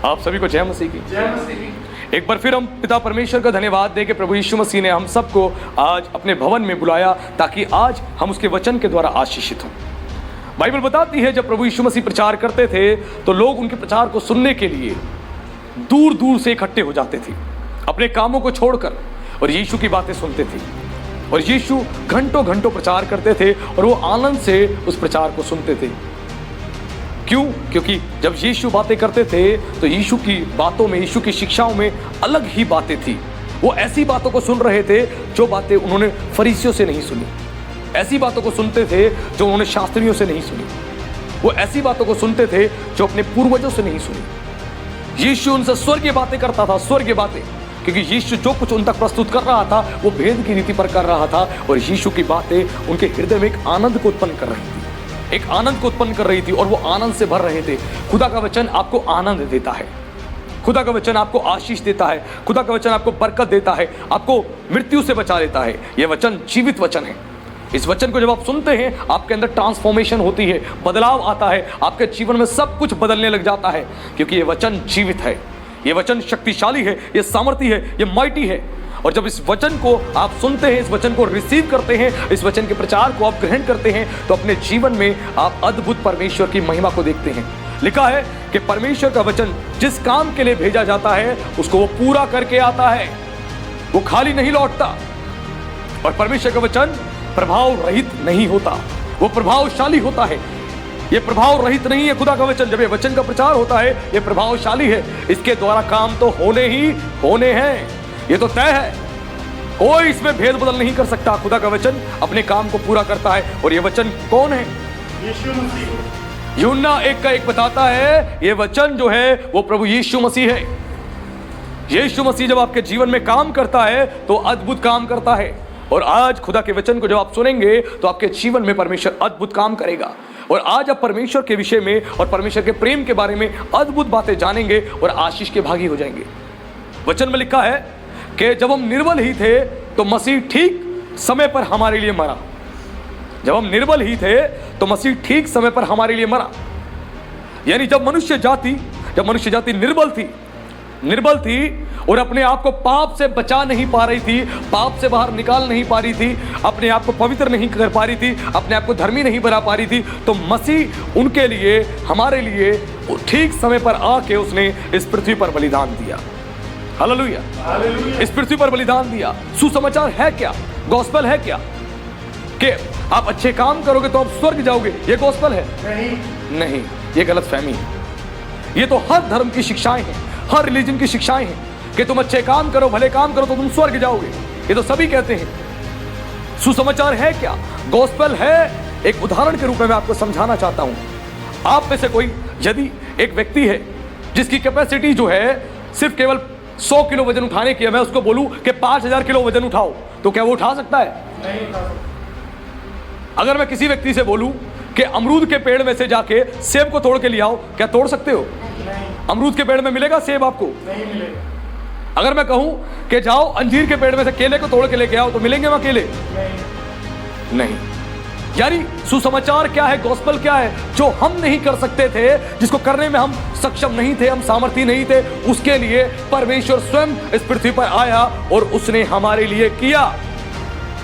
आप सभी को जय मसीह की। जय मसीह। एक बार फिर हम पिता परमेश्वर का धन्यवाद दें कि प्रभु यीशु मसीह ने हम सबको आज अपने भवन में बुलाया ताकि आज हम उसके वचन के द्वारा आशीषित हों। बाइबल बताती है जब प्रभु यीशु मसीह प्रचार करते थे तो लोग उनके प्रचार को सुनने के लिए दूर दूर से इकट्ठे हो जाते थे अपने कामों को छोड़कर, और यीशु की बातें सुनते थे। और यीशु घंटों घंटों प्रचार करते थे और वो आनंद से उस प्रचार को सुनते थे। क्यों? क्योंकि जब यीशु बातें करते थे तो यीशु की बातों में, यीशु की शिक्षाओं में अलग ही बातें थी। वो ऐसी बातों को सुन रहे थे जो बातें उन्होंने फरीसियों से नहीं सुनी, ऐसी बातों को सुनते थे जो उन्होंने शास्त्रियों से नहीं सुनी, वो ऐसी बातों को सुनते थे जो अपने पूर्वजों से नहीं सुनी। यीशु उनसे स्वर्गीय बातें करता था, स्वर्गीय बातें, क्योंकि यीशु जो कुछ उन तक प्रस्तुत कर रहा था वो भेद की रीति पर कर रहा था। और यीशु की बातें उनके हृदय में एक आनंद को उत्पन्न कर रही थी, एक आनंद को उत्पन्न कर रही थी, और वो आनंद से भर रहे थे। खुदा का वचन आपको आनंद देता है, खुदा का वचन आपको आशीष देता है, खुदा का वचन आपको बरकत देता है, आपको मृत्यु से बचा लेता है। यह वचन जीवित वचन है। इस वचन को जब आप सुनते हैं आपके अंदर ट्रांसफॉर्मेशन होती है, बदलाव आता है, आपके जीवन में सब कुछ बदलने लग जाता है, क्योंकि ये वचन जीवित है, ये वचन शक्तिशाली है, ये सामर्थी है, ये माइटी है। और जब इस वचन को आप सुनते हैं, इस वचन को रिसीव करते हैं, इस वचन के प्रचार को आप ग्रहण करते हैं, तो अपने जीवन में आप अद्भुत परमेश्वर की महिमा को देखते हैं। लिखा है कि परमेश्वर का वचन जिस काम के लिए भेजा जाता है उसको वो पूरा करके आता है, वो खाली नहीं लौटता। और परमेश्वर का वचन प्रभाव रहित नहीं होता, वो प्रभावशाली होता है। ये प्रभाव रहित नहीं है खुदा का वचन। जब ये वचन का प्रचार होता है ये प्रभावशाली है, इसके द्वारा काम तो होने ही होने हैं, ये तो तय है, कोई इसमें भेद बदल नहीं कर सकता। खुदा का वचन अपने काम को पूरा करता है। और ये वचन कौन है? यीशु मसीह। यूहन्ना 1:1 बताता है ये वचन जो है वो प्रभु यीशु मसीह है। यीशु मसीह जब आपके जीवन में काम करता है तो अद्भुत काम करता है। और आज खुदा के वचन को जब आप सुनेंगे तो आपके जीवन में परमेश्वर अद्भुत काम करेगा। और आज आप परमेश्वर के विषय में और परमेश्वर के प्रेम के बारे में अद्भुत बातें जानेंगे और आशीष के भागी हो जाएंगे। वचन में लिखा है कि जब हम निर्बल ही थे तो मसीह ठीक समय पर हमारे लिए मरा। जब हम निर्बल ही थे तो मसीह ठीक समय पर हमारे लिए मरा। यानी जब मनुष्य जाति निर्बल थी और अपने आप को पाप से बचा नहीं पा रही थी, पाप से बाहर निकाल नहीं पा रही थी, अपने आप को पवित्र नहीं कर पा रही थी, अपने आप को धर्मी नहीं बना पा रही थी, तो मसीह उनके लिए, हमारे लिए ठीक समय पर आके उसने इस पृथ्वी पर बलिदान दिया। Hallelujah, hallelujah. इस पृथ्वी पर बलिदान दिया। सुसमाचार है क्या? गॉस्पेल है क्या कि आप अच्छे काम करोगे तो आप स्वर्ग जाओगे? ये गॉस्पेल है? नहीं, ये गलतफहमी है। ये तो हर धर्म की शिक्षाएं हैं, हर रिलीजन की शिक्षाएं हैं कि तुम अच्छे काम करो, भले काम करो तो तुम स्वर्ग जाओगे। ये तो सभी कहते हैं। सुसमाचार है क्या? गॉस्पेल है। एक उदाहरण के रूप में मैं आपको समझाना चाहता हूं। आप में से कोई यदि एक व्यक्ति है जिसकी कैपेसिटी जो है सिर्फ केवल 100 किलो वजन उठाने की है, मैं उसको बोलूं कि 5000 किलो वजन उठाओ, तो क्या वो उठा सकता है? नहीं उठा सकता। अगर मैं किसी व्यक्ति से बोलूं कि अमरूद के पेड़ में से जाके सेब को तोड़ के ले आओ, क्या तोड़ सकते हो? नहीं। अमरूद के पेड़ में मिलेगा सेब आपको? नहीं मिलेगा। अगर मैं कहूं कि जाओ अंजीर के पेड़ में से केले को तोड़ के लेके आओ, तो मिलेंगे वहां केले? नहीं। यानी सुसमाचार क्या है, गॉस्पेल क्या है? जो हम नहीं कर सकते थे, जिसको करने में हम सक्षम नहीं थे, हम सामर्थ्य नहीं थे, उसके लिए परमेश्वर स्वयं इस पृथ्वी पर आया और उसने हमारे लिए किया।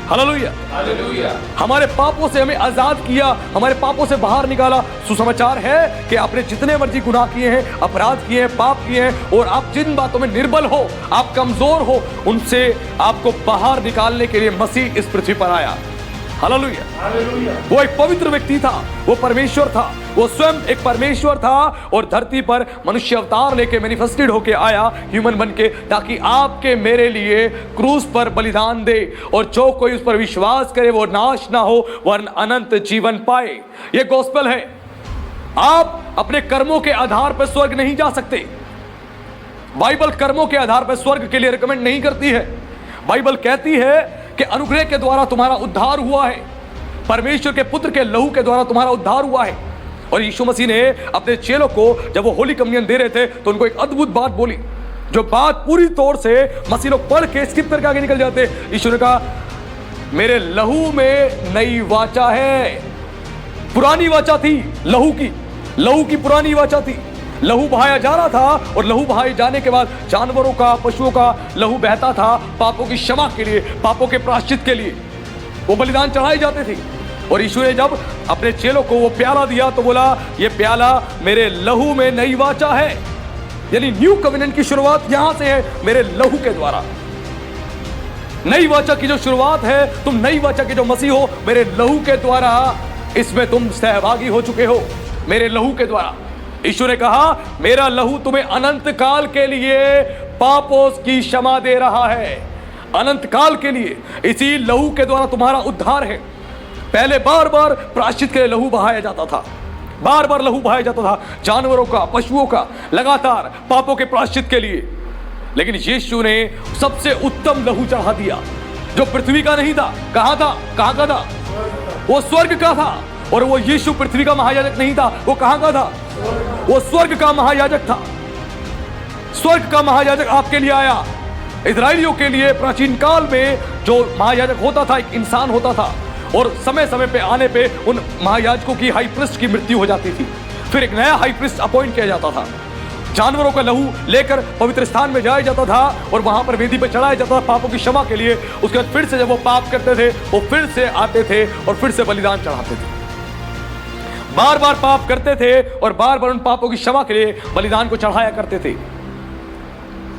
Hallelujah, hallelujah. हमारे पापों से हमें आजाद किया, हमारे पापों से बाहर निकाला। सुसमाचार है कि आपने जितने मर्जी गुनाह किए हैं, अपराध किए हैं, पाप किए हैं, और आप जिन बातों में निर्बल हो, आप कमजोर हो, उनसे आपको बाहर निकालने के लिए मसीह इस पृथ्वी पर आया। Hallelujah, hallelujah. वो एक पवित्र व्यक्ति था, वो परमेश्वर था, वो स्वयं एक परमेश्वर था और धरती पर मनुष्य अवतार लेके मैनिफेस्टेड होके आया, ह्यूमन बन के, ताकि आपके मेरे लिए क्रूस पर बलिदान दे, और जो कोई उस पर विश्वास करे वो नाश ना हो वरन अनंत जीवन पाए। ये गॉस्पेल है। आप अपने कर्मों के आधार पर स्वर्ग नहीं जा सकते। बाइबल कर्मों के आधार पर स्वर्ग के लिए रिकमेंड नहीं करती है। बाइबल कहती है कि अनुग्रह के द्वारा तुम्हारा उद्धार हुआ है, परमेश्वर के पुत्र के लहू के द्वारा तुम्हारा उद्धार हुआ है। और यीशु मसीह ने अपने चेलों को जब वो होली कम्युनियन दे रहे थे तो उनको एक अद्भुत बात बोली, जो बात पूरी तौर से मसीह लोग पढ़ के स्किप करके आगे निकल जाते। यीशु ने कहा मेरे लहू में नई वाचा है। पुरानी वाचा थी लहू की पुरानी वाचा थी, लहू बहाया जा रहा था और लहू बहाए जाने के बाद जानवरों का, पशुओं का लहू बहता था पापों की क्षमा के लिए, पापों के प्रायश्चित के लिए। वो बलिदान चढ़ाए जाते थे। और यीशु ने जब अपने चेलों को वो प्याला दिया तो बोला, ये प्याला मेरे लहू में नई वाचा है। यानी न्यू कवेनेंट की शुरुआत यहां से है, मेरे लहू के द्वारा। नई वाचा की जो शुरुआत है, तुम नई वाचा के जो मसीह हो, मेरे लहू के द्वारा इसमें तुम सहभागी हो चुके हो, मेरे लहू के द्वारा। यीशु ने कहा, मेरा लहू तुम्हें अनंत काल के लिए पापों की क्षमा दे रहा है, अनंत काल के लिए। इसी लहू के द्वारा तुम्हारा उद्धार है। पहले बार बार प्रायश्चित के लिए लहू बहाया जाता था, बार बार लहू बहाया जाता था जानवरों का, पशुओं का, लगातार पापों के प्रायश्चित के लिए। लेकिन यीशु ने सबसे उत्तम लहू चढ़ा दिया, जो पृथ्वी का नहीं था। कहां था? कहां का था? वो स्वर्ग का था। और वो यीशु पृथ्वी का महायाजक नहीं था, वो कहां का था? वो स्वर्ग का महायाजक था। स्वर्ग का महायाजक आपके लिए आया। इजराइलियों के लिए प्राचीन काल में जो महायाजक होता था, एक इंसान होता था, और समय समय पे आने पे उन महायाजकों की हाई प्रीस्ट की मृत्यु हो जाती थी। फिर एक नया हाई प्रीस्ट अपॉइंट किया जाता था। जानवरों का लहू लेकर पवित्र स्थान में जाया जाता था और वहां पर वेदी पर चढ़ाया जाता था पापों की क्षमा के लिए। उसके बाद फिर से जब वो पाप करते थे, वो फिर से आते थे और फिर से बलिदान चढ़ाते थे। बार बार पाप करते थे और बार बार उन पापों की क्षमा के लिए बलिदान को चढ़ाया करते थे।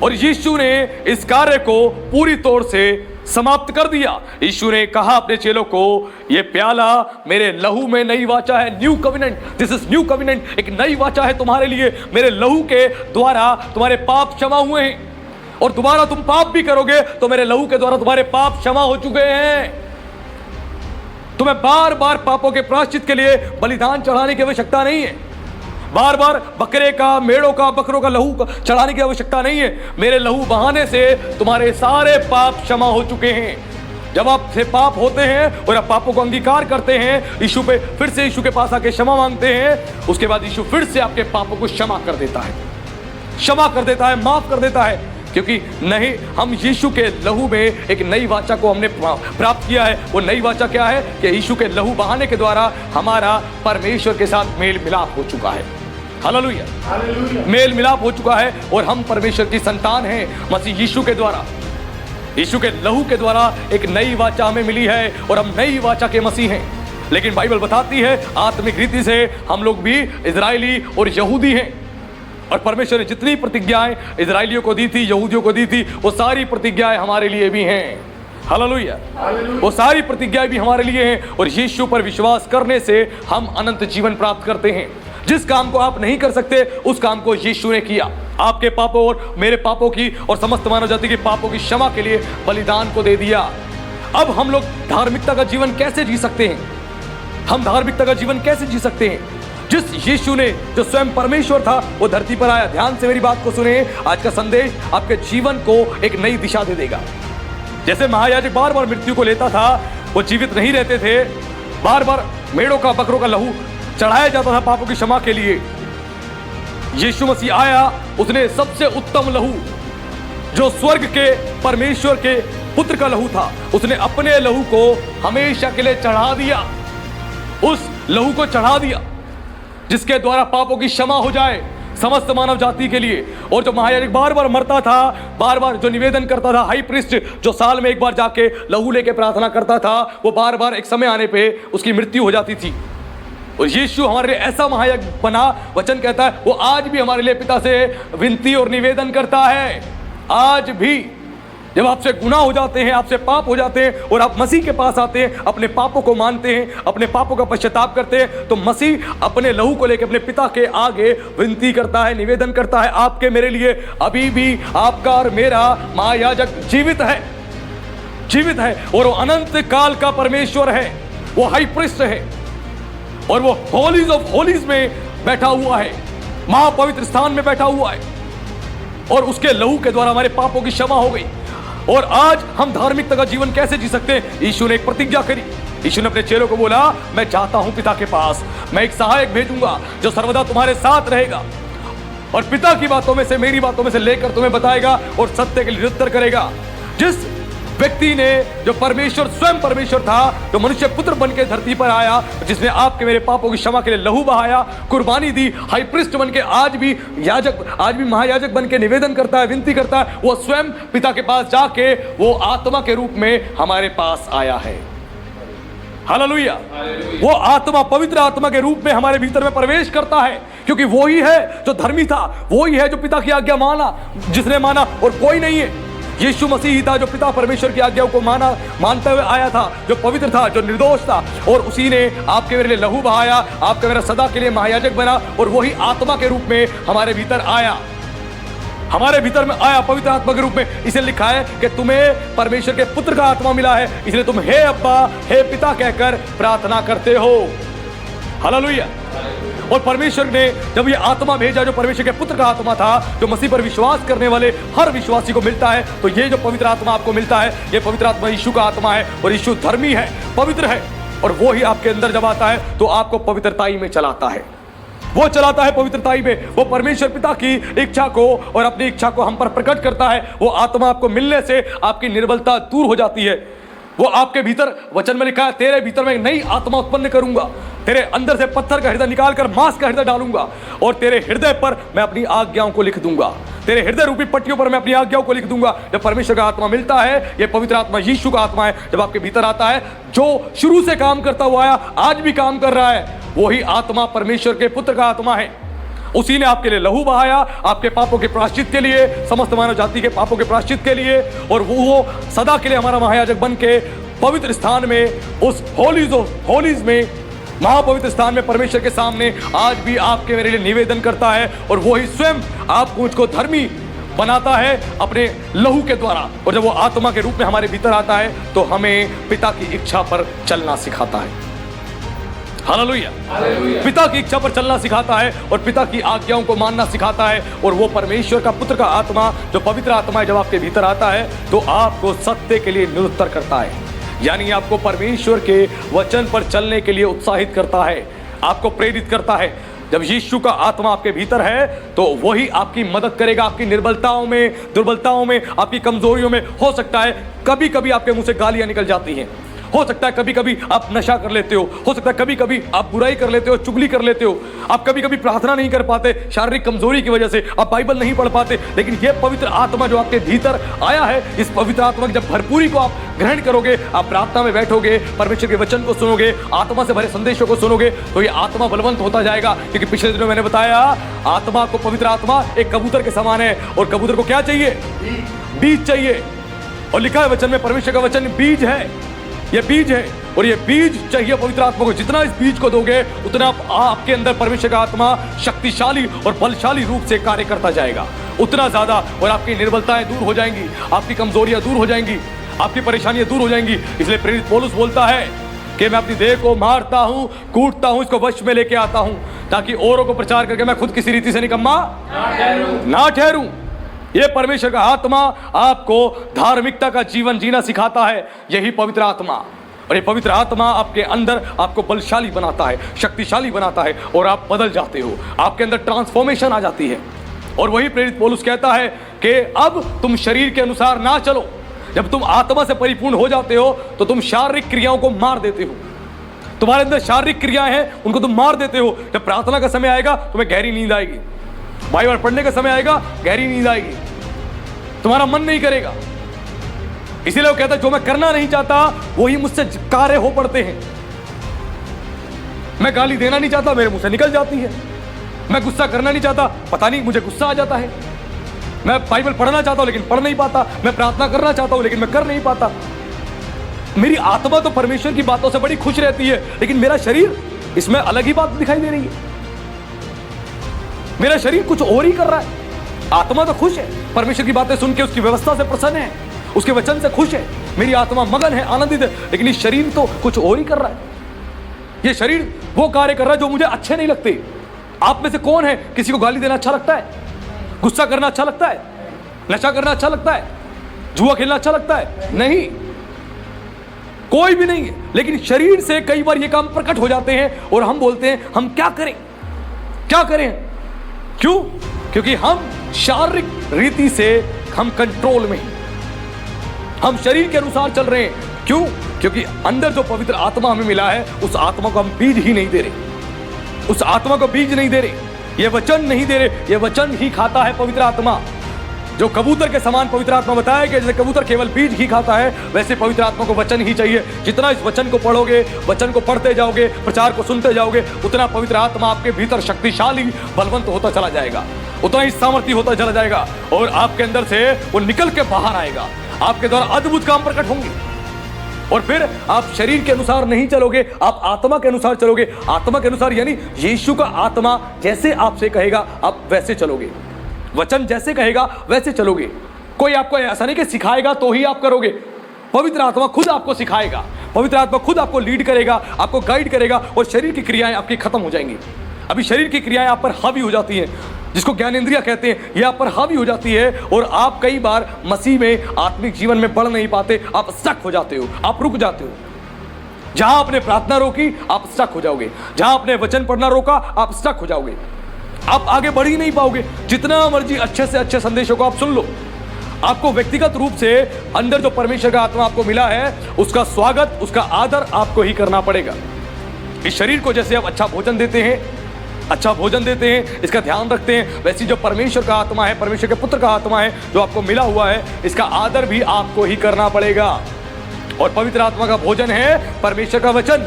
और यीशु ने इस कार्य को पूरी तौर से समाप्त कर दिया। यीशु ने कहा अपने चेलों को, यह प्याला मेरे लहू में नई वाचा है, new covenant. This is new covenant, एक नई वाचा है तुम्हारे लिए। मेरे लहू के द्वारा तुम्हारे पाप क्षमा हुए हैं, और दोबारा तुम पाप भी करोगे तो मेरे लहू के द्वारा तुम्हारे पाप क्षमा हो चुके हैं। तुम्हें बार बार पापों के प्रायश्चित के लिए बलिदान चढ़ाने की आवश्यकता नहीं है। बार बार बकरे का, मेढ़ों का, बकरों का लहू चढ़ाने की आवश्यकता नहीं है। मेरे लहू बहाने से तुम्हारे सारे पाप क्षमा हो चुके हैं। जब आप से पाप होते हैं और आप पापों को अंगीकार करते हैं, यीशु पे फिर से यीशु के पास आके क्षमा मांगते हैं, उसके बाद यीशु फिर से आपके पापों को क्षमा कर देता है, क्षमा कर देता है, माफ कर देता है। क्योंकि नहीं, हम यीशु के लहू में एक नई वाचा को हमने प्राप्त किया है। वो नई वाचा क्या है कि यीशु के लहू बहाने के द्वारा हमारा परमेश्वर के साथ मेल मिलाप हो चुका है। हालेलुया, मेल मिलाप हो चुका है और हम परमेश्वर की संतान हैं मसीह यीशु के द्वारा। यीशु के लहू के द्वारा एक नई वाचा हमें मिली है और हम नई वाचा के मसीह हैं। लेकिन बाइबल बताती है आत्मिक रीति से हम लोग भी इजरायली और यहूदी हैं, और परमेश्वर ने जितनी प्रतिज्ञाएं इजरायलियों को दी थी, यहूदियों को दी थी, वो सारी प्रतिज्ञाएं हमारे लिए भी हैं। हालेलुया, वो सारी प्रतिज्ञाएं भी हमारे लिए हैं। और यीशु पर विश्वास करने से हम अनंत जीवन प्राप्त करते हैं। जिस काम को आप नहीं कर सकते, उस काम को यीशु ने किया। आपके पापों और मेरे पापों की और समस्त मानव जाति के पापों की क्षमा के लिए बलिदान को दे दिया। अब हम लोग धार्मिकता का जीवन कैसे जी सकते हैं? हम धार्मिकता का जीवन कैसे जी सकते हैं? जिस यीशु ने, जो स्वयं परमेश्वर था, वो धरती पर आया। ध्यान से मेरी बात को सुने। आज का संदेश आपके जीवन को एक नई दिशा दे देगा। जैसे महायाजक बार बार मृत्यु को लेता था, वो जीवित नहीं रहते थे, बार बार मेढ़ों का, बकरों का लहू चढ़ाया जाता था पापों की क्षमा के लिए। यीशु मसीह आया, उसने सबसे उत्तम लहू, जो स्वर्ग के परमेश्वर के पुत्र का लहू था, उसने अपने लहू को हमेशा के लिए चढ़ा दिया। उस लहू को चढ़ा दिया जिसके द्वारा पापों की क्षमा हो जाए समस्त मानव जाति के लिए। और जो महायाजक बार बार मरता था, बार बार जो निवेदन करता था, हाई प्रीस्ट जो साल में एक बार जाके लहू लेके प्रार्थना करता था, वो बार बार एक समय आने पे उसकी मृत्यु हो जाती थी। और यीशु हमारे लिए ऐसा महायाजक बना, वचन कहता है वो आज भी हमारे लिए पिता से विनती और निवेदन करता है। आज भी जब आपसे गुनाह हो जाते हैं, आपसे पाप हो जाते हैं और आप मसीह के पास आते हैं, अपने पापों को मानते हैं, अपने पापों का पश्चाताप करते हैं, तो मसीह अपने लहू को लेकर अपने पिता के आगे विनती करता है, निवेदन करता है आपके मेरे लिए। अभी भी आपका और मेरा महायाजक जीवित है, जीवित है, और वो अनंत काल का परमेश्वर है, वो हाई प्रीस्ट है, और वो होलीज ऑफ होलीज में बैठा हुआ है, महापवित्र स्थान में बैठा हुआ है, और उसके लहू के द्वारा हमारे पापों की क्षमा हो गई। और आज हम धार्मिकता का जीवन कैसे जी सकते हैं? यीशु ने एक प्रतिज्ञा करी। यीशु ने अपने चेलों को बोला, मैं जाता हूं पिता के पास, मैं एक सहायक भेजूंगा जो सर्वदा तुम्हारे साथ रहेगा और पिता की बातों में से, मेरी बातों में से लेकर तुम्हें बताएगा और सत्य के लिए निरुत्तर करेगा। जिस व्यक्ति ने, जो परमेश्वर स्वयं परमेश्वर था, जो मनुष्य पुत्र बन के धरती पर आया, जिसने आपके मेरे पापों की क्षमा के लिए लहू बहाया, कुर्बानी दी, हाई प्रीस्ट बन के आज भी महायाजक बन के निवेदन करता है, विनती करता है, वो स्वयं पिता के पास जाके वो आत्मा के रूप में हमारे पास आया है। हालेलुया। वो आत्मा पवित्र आत्मा के रूप में हमारे भीतर में प्रवेश करता है, क्योंकि वो ही है जो धर्मी था, वो ही है जो पिता की आज्ञा माना, जिसने माना और कोई नहीं है। यीशु मसीह ही था जो पिता परमेश्वर की आज्ञाओं को मानते हुए आया था, जो पवित्र था, जो निर्दोष था, और उसी ने आपके मेरे लिए लहू बहाया, आपके मेरा सदा के लिए महायाजक बना, और वही आत्मा के रूप में हमारे भीतर आया, हमारे भीतर में आया पवित्र आत्मा के रूप में। इसे लिखा है कि तुम्हें परमेश्वर के पुत्र का आत्मा मिला है, इसलिए तुम हे अब्बा, हे पिता कहकर प्रार्थना करते हो। हालेलुया। और परमेश्वर ने जब ये आत्मा भेजा, जो परमेश्वर के पुत्र का आत्मा था, जो मसीह पर विश्वास करने वाले हर विश्वासी को मिलता है, तो ये जो पवित्र आत्मा आपको मिलता है, ये पवित्र आत्मा यीशु का आत्मा है, और यीशु धर्मी है, पवित्र है, और वो ही आपके अंदर जब आता है तो आपको पवित्रताई में चलाता है। वो चलाता है पवित्रताई में, वो परमेश्वर पिता की इच्छा को और अपनी इच्छा को हम पर प्रकट करता है। वो आत्मा आपको मिलने से आपकी निर्बलता दूर हो जाती है। वो आपके भीतर, वचन में लिखा है, तेरे भीतर मैं नई आत्मा उत्पन्न करूंगा, तेरे अंदर से पत्थर का हृदय निकालकर मांस का हृदय डालूंगा, और तेरे हृदय पर मैं अपनी आज्ञाओं को लिख दूंगा, तेरे हृदय रूपी पट्टियों पर मैं अपनी आज्ञाओं को लिख दूंगा। जब परमेश्वर का आत्मा मिलता है, ये पवित्र आत्मा यीशु का आत्मा है, जब आपके भीतर आता है, जो शुरू से काम करता हुआ आया, आज भी काम कर रहा है, वही आत्मा परमेश्वर के पुत्र का आत्मा है। उसी ने आपके लिए लहू बहाया, आपके पापों के प्रायश्चित के लिए, समस्त मानव जाति के पापों के प्रायश्चित के लिए, और वो सदा के लिए हमारा महायाजक बन के पवित्र स्थान में, उस होलीज में, महापवित्र स्थान में परमेश्वर के सामने आज भी आपके मेरे लिए निवेदन करता है, और वो ही स्वयं आपको मुझको धर्मी बनाता है अपने लहू के द्वारा। और जब वो आत्मा के रूप में हमारे भीतर आता है तो हमें पिता की इच्छा पर चलना सिखाता है। हालेलुया। पिता की इच्छा पर चलना सिखाता है और पिता की आज्ञाओं को मानना सिखाता है। और वो परमेश्वर का पुत्र का आत्मा, जो पवित्र आत्मा है, जब आपके भीतर आता है तो आपको सत्य के लिए निरुत्तर करता है, यानी आपको परमेश्वर के वचन पर चलने के लिए उत्साहित करता है, आपको प्रेरित करता है। जब यीशु का आत्मा आपके भीतर है तो वही आपकी मदद करेगा, आपकी निर्बलताओं में, दुर्बलताओं में, आपकी कमजोरियों में। हो सकता है कभी कभी आपके मुंह से गालियां निकल जाती हैं, हो सकता है कभी कभी आप नशा कर लेते हो सकता है कभी कभी आप बुराई कर लेते हो, चुगली कर लेते हो, आप कभी कभी प्रार्थना नहीं कर पाते, शारीरिक कमजोरी की वजह से आप बाइबल नहीं पढ़ पाते। लेकिन ये पवित्र आत्मा जो आपके भीतर आया है, इस पवित्र आत्मा की जब भरपूरी को आप ग्रहण करोगे, आप प्रार्थना में बैठोगे, परमेश्वर के वचन को सुनोगे, आत्मा से भरे संदेशों को सुनोगे, तो ये आत्मा बलवंत होता जाएगा। क्योंकि पिछले दिनों मैंने बताया, आत्मा को, पवित्र आत्मा एक कबूतर के समान है, और कबूतर को क्या चाहिए? बीज चाहिए। और लिखा है वचन में, परमेश्वर का वचन बीज है, ये बीज है, और ये बीज चाहिए पवित्र आत्मा को। जितना इस बीज को दोगे उतना आपके अंदर परमेश्वर का आत्मा शक्तिशाली और बलशाली रूप से कार्य करता जाएगा, उतना ज्यादा। और आपकी निर्बलताएं दूर हो जाएंगी, आपकी कमजोरियां दूर हो जाएंगी, आपकी परेशानियां दूर हो जाएंगी। इसलिए प्रेरित पौलुस बोलता है कि मैं अपनी देह को मारता हूं, कूटता हूं, इसको वश में लेके आता हूं, ताकि औरों को प्रचार करके मैं खुद किसी रीति से निकम्मा ना ठहरूं। ये परमेश्वर का आत्मा आपको धार्मिकता का जीवन जीना सिखाता है, यही पवित्र आत्मा। और ये पवित्र आत्मा आपके अंदर आपको बलशाली बनाता है, शक्तिशाली बनाता है, और आप बदल जाते हो, आपके अंदर ट्रांसफॉर्मेशन आ जाती है। और वही प्रेरित पौलुस कहता है कि अब तुम शरीर के अनुसार ना चलो। जब तुम आत्मा से परिपूर्ण हो जाते हो तो तुम शारीरिक क्रियाओं को मार देते हो, तुम्हारे अंदर शारीरिक क्रियाएं हैं, उनको तुम मार देते हो। जब प्रार्थना का समय आएगा तुम्हें गहरी नींद आएगी, बाइबल पढ़ने का समय आएगा गहरी नींद आएगी, तुम्हारा मन नहीं करेगा। इसीलिए वो कहता है, जो मैं करना नहीं चाहता वही मुझसे कार्य हो पड़ते हैं। मैं गाली देना नहीं चाहता, मेरे मुंह से निकल जाती है। मैं गुस्सा करना नहीं चाहता, पता नहीं मुझे गुस्सा आ जाता है। मैं बाइबल पढ़ना चाहता हूं लेकिन पढ़ नहीं पाता। मैं प्रार्थना करना चाहता हूं लेकिन मैं कर नहीं पाता। मेरी आत्मा तो परमेश्वर की बातों से बड़ी खुश रहती है, लेकिन मेरा शरीर, इसमें अलग ही बात दिखाई दे रही है। मेरा शरीर कुछ और ही कर रहा है। आत्मा तो खुश है, परमेश्वर की बातें सुन के उसकी व्यवस्था से प्रसन्न है, उसके वचन से खुश है, मेरी आत्मा मगन है, आनंदित है, लेकिन ये शरीर तो कुछ और ही कर रहा है। ये शरीर वो कार्य कर रहा है जो मुझे अच्छे नहीं लगते। आप में से कौन है किसी को गाली देना अच्छा लगता है? गुस्सा करना अच्छा लगता है? नशा करना अच्छा लगता है? जुआ खेलना अच्छा लगता है? नहीं, कोई भी नहीं है। लेकिन शरीर से कई बार ये काम प्रकट हो जाते हैं और हम बोलते हैं हम क्या करें, क्या करें? क्यों? क्योंकि हम शारीरिक रीति से हम कंट्रोल में हैं, हम शरीर के अनुसार चल रहे हैं। क्यों? क्योंकि अंदर जो पवित्र आत्मा हमें मिला है, उस आत्मा को हम बीज ही नहीं दे रहे, उस आत्मा को बीज नहीं दे रहे, ये वचन नहीं दे रहे। ये वचन ही खाता है पवित्र आत्मा। जो कबूतर के समान पवित्र आत्मा बताया कि जैसे कबूतर केवल बीज ही खाता है, वैसे पवित्र आत्मा को वचन ही चाहिए। जितना इस वचन को पढ़ोगे, वचन को पढ़ते जाओगे, प्रचार को सुनते जाओगे, उतना पवित्र आत्मा आपके भीतर शक्तिशाली बलवंत होता चला जाएगा, उतना ही सामर्थ्य होता चला जाएगा, और आपके अंदर से वो निकल के बाहर आएगा। आपके द्वारा अद्भुत काम प्रकट होंगे, और फिर आप शरीर के अनुसार नहीं चलोगे, आप आत्मा के अनुसार चलोगे। आत्मा के अनुसार यानी यीशु का आत्मा जैसे आपसे कहेगा आप वैसे चलोगे, वचन जैसे कहेगा वैसे चलोगे। कोई आपको ऐसा नहीं कि सिखाएगा तो ही आप करोगे, पवित्र आत्मा खुद आपको सिखाएगा, पवित्र आत्मा खुद आपको लीड करेगा, आपको गाइड करेगा, और शरीर की क्रियाएं आपकी खत्म हो जाएंगी। अभी शरीर की क्रियाएं आप पर हावी हो जाती हैं, जिसको ज्ञानेंद्रिया कहते हैं, ये आप पर हावी हो जाती है, और आप कई बार मसीह में आत्मिक जीवन में बढ़ नहीं पाते, आप स्टक हो जाते हो, आप रुक जाते हो। जहां आपने प्रार्थना रोकी आप स्टक हो जाओगे, जहां आपने वचन पढ़ना रोका आप स्टक हो जाओगे, आप आगे बढ़ ही नहीं पाओगे। जितना मर्जी अच्छे से अच्छे संदेशों को आप सुन लो, आपको व्यक्तिगत रूप से अंदर जो परमेश्वर का आत्मा आपको मिला है, उसका स्वागत, उसका आदर आपको ही करना पड़ेगा। इस शरीर को जैसे आप अच्छा भोजन देते हैं, अच्छा भोजन देते हैं, इसका ध्यान रखते हैं, वैसी जो परमेश्वर का आत्मा है, परमेश्वर के पुत्र का आत्मा है जो आपको मिला हुआ है, इसका आदर भी आपको ही करना पड़ेगा। और पवित्र आत्मा का भोजन है परमेश्वर का वचन।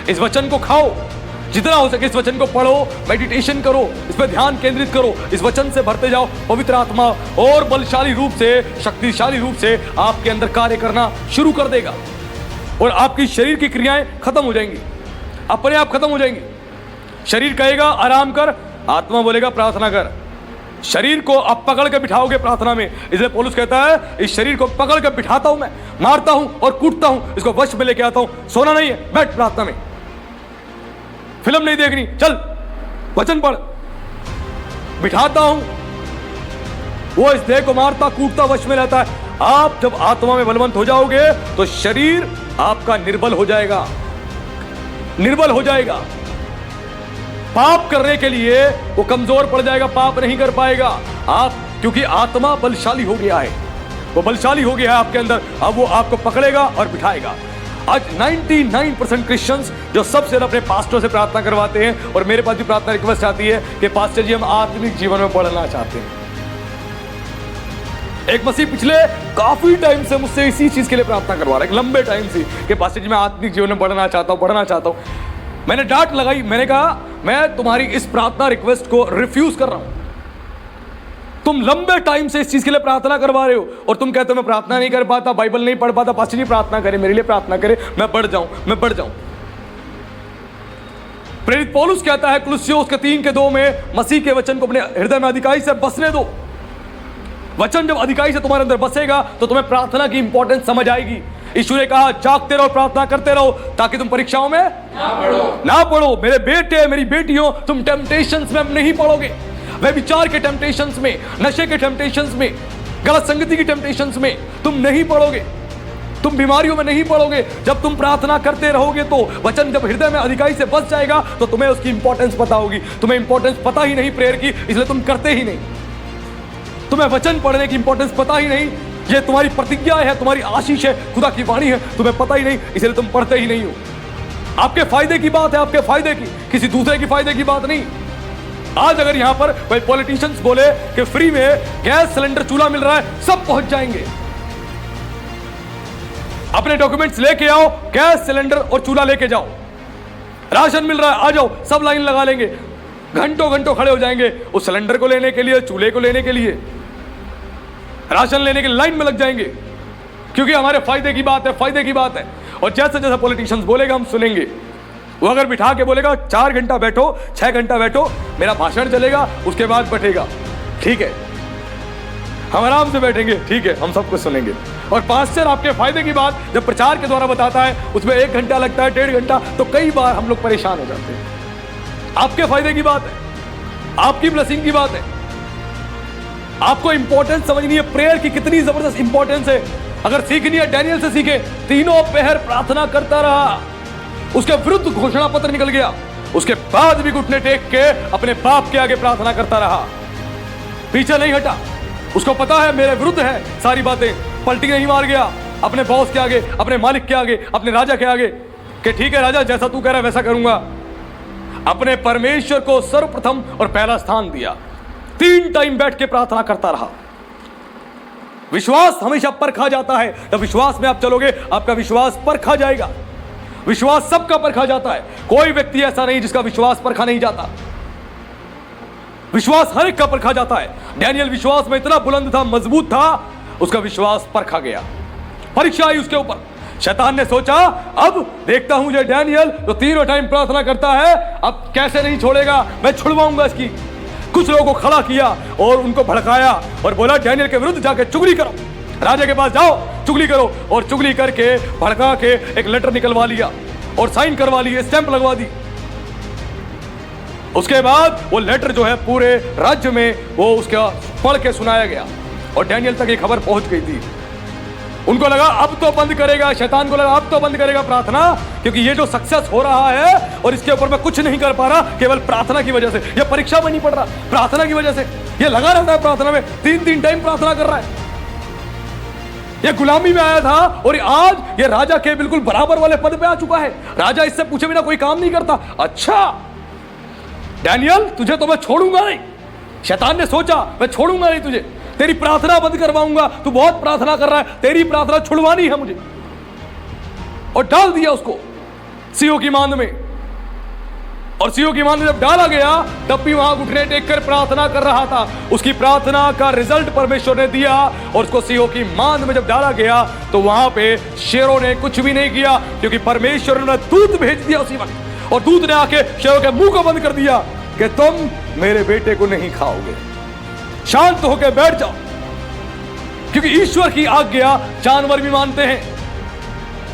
इस वचन को खाओ, जितना हो सके इस वचन को पढ़ो, मेडिटेशन करो, इस पर ध्यान केंद्रित करो, इस वचन से भरते जाओ। पवित्र आत्मा और बलशाली रूप से, शक्तिशाली रूप से आपके अंदर कार्य करना शुरू कर देगा, और आपकी शरीर की क्रियाएं खत्म हो जाएंगी, अपने आप खत्म हो जाएंगी। शरीर कहेगा आराम कर, आत्मा बोलेगा प्रार्थना कर। शरीर को आप पकड़ के बिठाओगे प्रार्थना में, इसलिए पौलुस कहता है इस शरीर को पकड़ के बिठाता हूं, मैं मारता हूं और कूटता हूं, इसको वश में लेके आता हूं। सोना नहीं है, बैठ प्रार्थना में, फिल्म नहीं देखनी, चल वचन पढ़, बिठाता हूं। वो इस देह को मारता कूटता वश में रहता है। आप जब आत्मा में बलवंत हो जाओगे तो शरीर आपका निर्बल हो जाएगा, निर्बल हो जाएगा। पाप करने के लिए वो कमजोर पड़ जाएगा, पाप नहीं कर पाएगा आप, क्योंकि आत्मा बलशाली हो गया है, वो बलशाली हो गया है आपके अंदर। अब वो आपको पकड़ेगा और बिठाएगा। आज 99% क्रिश्चियंस जो सबसे ज्यादा अपने पास्टर से प्रार्थना करवाते हैं, और मेरे पास भी प्रार्थना रिक्वेस्ट आती है कि पास्टर जी हम आत्मिक जीवन में बढ़ना चाहते हैं। एक मसीह पिछले काफी टाइम से मुझसे इसी चीज के लिए प्रार्थना करवा रहा है, एक लंबे टाइम से, कि पास्टर जी मैं आत्मिक जीवन में बढ़ना चाहता हूं, बढ़ना चाहता हूं। मैंने डांट लगाई, मैंने कहा मैं तुम्हारी इस प्रार्थना रिक्वेस्ट को रिफ्यूज कर रहा हूं। तुम लंबे टाइम से इस चीज के लिए प्रार्थना करवा रहे हो, और तुम कहते हो मैं प्रार्थना नहीं कर पाता, बाइबल नहीं पढ़ पाता, पास्टर जी प्रार्थना करे, मेरे लिए प्रार्थना करे, मैं बढ़ जाऊं, मैं बढ़ जाऊं। प्रेरित पौलुस कहता है कुलुस्सियों उसके 3:2 में, मसीह के वचन को अपने हृदय में अधिकाई से बसने दो। वचन जब अधिकाई से तुम्हारे अंदर बसेगा तो तुम्हें प्रार्थना की इंपॉर्टेंस समझ आएगी। यीशु ने कहा जागते रहो, प्रार्थना करते रहो, ताकि तुम परीक्षाओं में ना पड़ो। मेरे बेटे मेरी बेटियों, तुम टेम्पटेशंस में नहीं पड़ोगे, व्यभिचार के टेम्पटेशंस में, नशे के टेम्पटेशंस में, गलत संगति की टेम्पटेशंस में तुम नहीं पड़ोगे, तुम बीमारियों में नहीं पड़ोगे। जब तुम प्रार्थना करते रहोगे तो वचन जब हृदय में अधिकाई से बस जाएगा तो तुम्हें उसकी इंपॉर्टेंस पता होगी। तुम्हें इंपॉर्टेंस पता ही नहीं प्रेयर की, इसलिए तुम करते ही नहीं। तुम्हें वचन पढ़ने की इंपॉर्टेंस पता ही नहीं, ये तुम्हारी प्रतिज्ञा है, तुम्हारी आशीष है, खुदा की वाणी है, तुम्हें पता ही नहीं, इसलिए तुम पढ़ते ही नहीं हो। आपके फायदे की बात है, आपके फायदे की, किसी दूसरे की फायदे की बात नहीं। आज अगर यहां पर कोई पॉलिटिशियंस बोले कि फ्री में गैस सिलेंडर चूल्हा मिल रहा है, सब पहुंच जाएंगे। अपने डॉक्यूमेंट्स लेके आओ, गैस सिलेंडर और चूल्हा लेके जाओ, राशन मिल रहा है, आ जाओ, सब लाइन लगा लेंगे, घंटों घंटों खड़े हो जाएंगे उस सिलेंडर को लेने के लिए, चूल्हे को लेने के लिए, राशन लेने के लाइन में लग जाएंगे, क्योंकि हमारे फायदे की बात है, फायदे की बात है। और जैसे जैसे पॉलिटिशियंस बोलेगा हम सुनेंगे। वो अगर बिठा के बोलेगा 4 घंटा बैठो, 6 घंटा बैठो, मेरा भाषण चलेगा, उसके बाद बैठेगा, ठीक है, हम आराम से बैठेंगे, ठीक है, हम सब कुछ सुनेंगे। और पास्टर आपके फायदे की बात जब प्रचार के द्वारा बताता है, उसमें 1 घंटा लगता है, 1.5 घंटा, तो कई बार हम लोग परेशान हो जाते हैं। आपके फायदे की बात है, आपकी ब्लेसिंग की बात है, आपको इंपॉर्टेंस समझनी है, प्रेयर की कितनी जबरदस्त इंपॉर्टेंस है। अगर सीखनी है डैनियल से सीखे, 3 पहर प्रार्थना करता रहा, उसके विरुद्ध घोषणा पत्र निकल गया, उसके बाद भी घुटने टेक के अपने बाप के आगे प्रार्थना करता रहा, पीछे नहीं हटा। उसको पता है मेरे विरुद्ध है सारी बातें, पलटी नहीं मार गया, अपने बॉस के आगे, अपने मालिक के आगे, अपने राजा के आगे कि ठीक है राजा, जैसा तू कह रहा है वैसा करूंगा। अपने परमेश्वर को सर्वप्रथम और पहला स्थान दिया। 3 टाइम बैठ के प्रार्थना करता रहा। विश्वास हमेशा परखा जाता है। जब विश्वास में आप चलोगे, आपका विश्वास परखा जाएगा। विश्वास सबका परखा जाता है। कोई व्यक्ति ऐसा नहीं जिसका विश्वास परखा नहीं जाता। विश्वास हर एक का परखा जाता है। डैनियल विश्वास में इतना बुलंद था, मजबूत था, उसका विश्वास परखा गया। परीक्षा आई उसके ऊपर। शैतान ने सोचा अब देखता हूं जो डैनियल तो 3 टाइम प्रार्थना करता है, अब कैसे नहीं छोड़ेगा, मैं छुड़वाऊंगा इसकी। कुछ लोगों को खड़ा किया और उनको भड़काया और बोला डैनियल के विरुद्ध जाकर चुगली करो, राजा के पास जाओ, चुगली करो। और चुगली करके भड़का के एक लेटर निकलवा लिया और साइन करवा लिए, स्टैंप लगवा दी। उसके बाद वो लेटर जो है पूरे राज्य में वो उसका पढ़ के सुनाया गया और डैनियल तक ये खबर पहुंच गई थी। उनको लगा अब तो बंद करेगा, शैतान को लगा अब तो बंद करेगा प्रार्थना, क्योंकि ये जो सक्सेस हो रहा है और इसके ऊपर मैं कुछ नहीं कर पा रहा, केवल प्रार्थना की वजह से। ये परीक्षा में नहीं पड़ रहा, प्रार्थना की वजह से। ये लगा रहता है प्रार्थना में, 3 टाइम प्रार्थना कर रहा है। ये गुलामी में आया था और आज ये राजा के बिल्कुल बराबर वाले पद पे आ चुका है। राजा इससे पूछे बिना कोई काम नहीं करता। अच्छा डैनियल, तुझे तो मैं छोड़ूंगा नहीं। शैतान ने सोचा मैं छोड़ूंगा नहीं तुझे, तेरी प्रार्थना बंद करवाऊंगा, तू बहुत प्रार्थना कर रहा है, तेरी प्रार्थना छुड़वानी है मुझे। और डाल दिया उसको सीओ की मांद में। और सीओ की मांद में जब डाला गया तब भी वहां घुटने टेक कर प्रार्थना कर रहा था। उसकी प्रार्थना का रिजल्ट परमेश्वर ने दिया और उसको सीओ की मांद में जब डाला गया तो वहां पे शेरों ने कुछ भी नहीं किया, क्योंकि परमेश्वर ने दूत भेज दिया उसी वक्त। और दूत ने आके शेरों के मुंह को बंद कर दिया कि तुम मेरे बेटे को नहीं खाओगे, शांत होकर बैठ जाओ। क्योंकि ईश्वर की आज्ञा जानवर भी मानते हैं,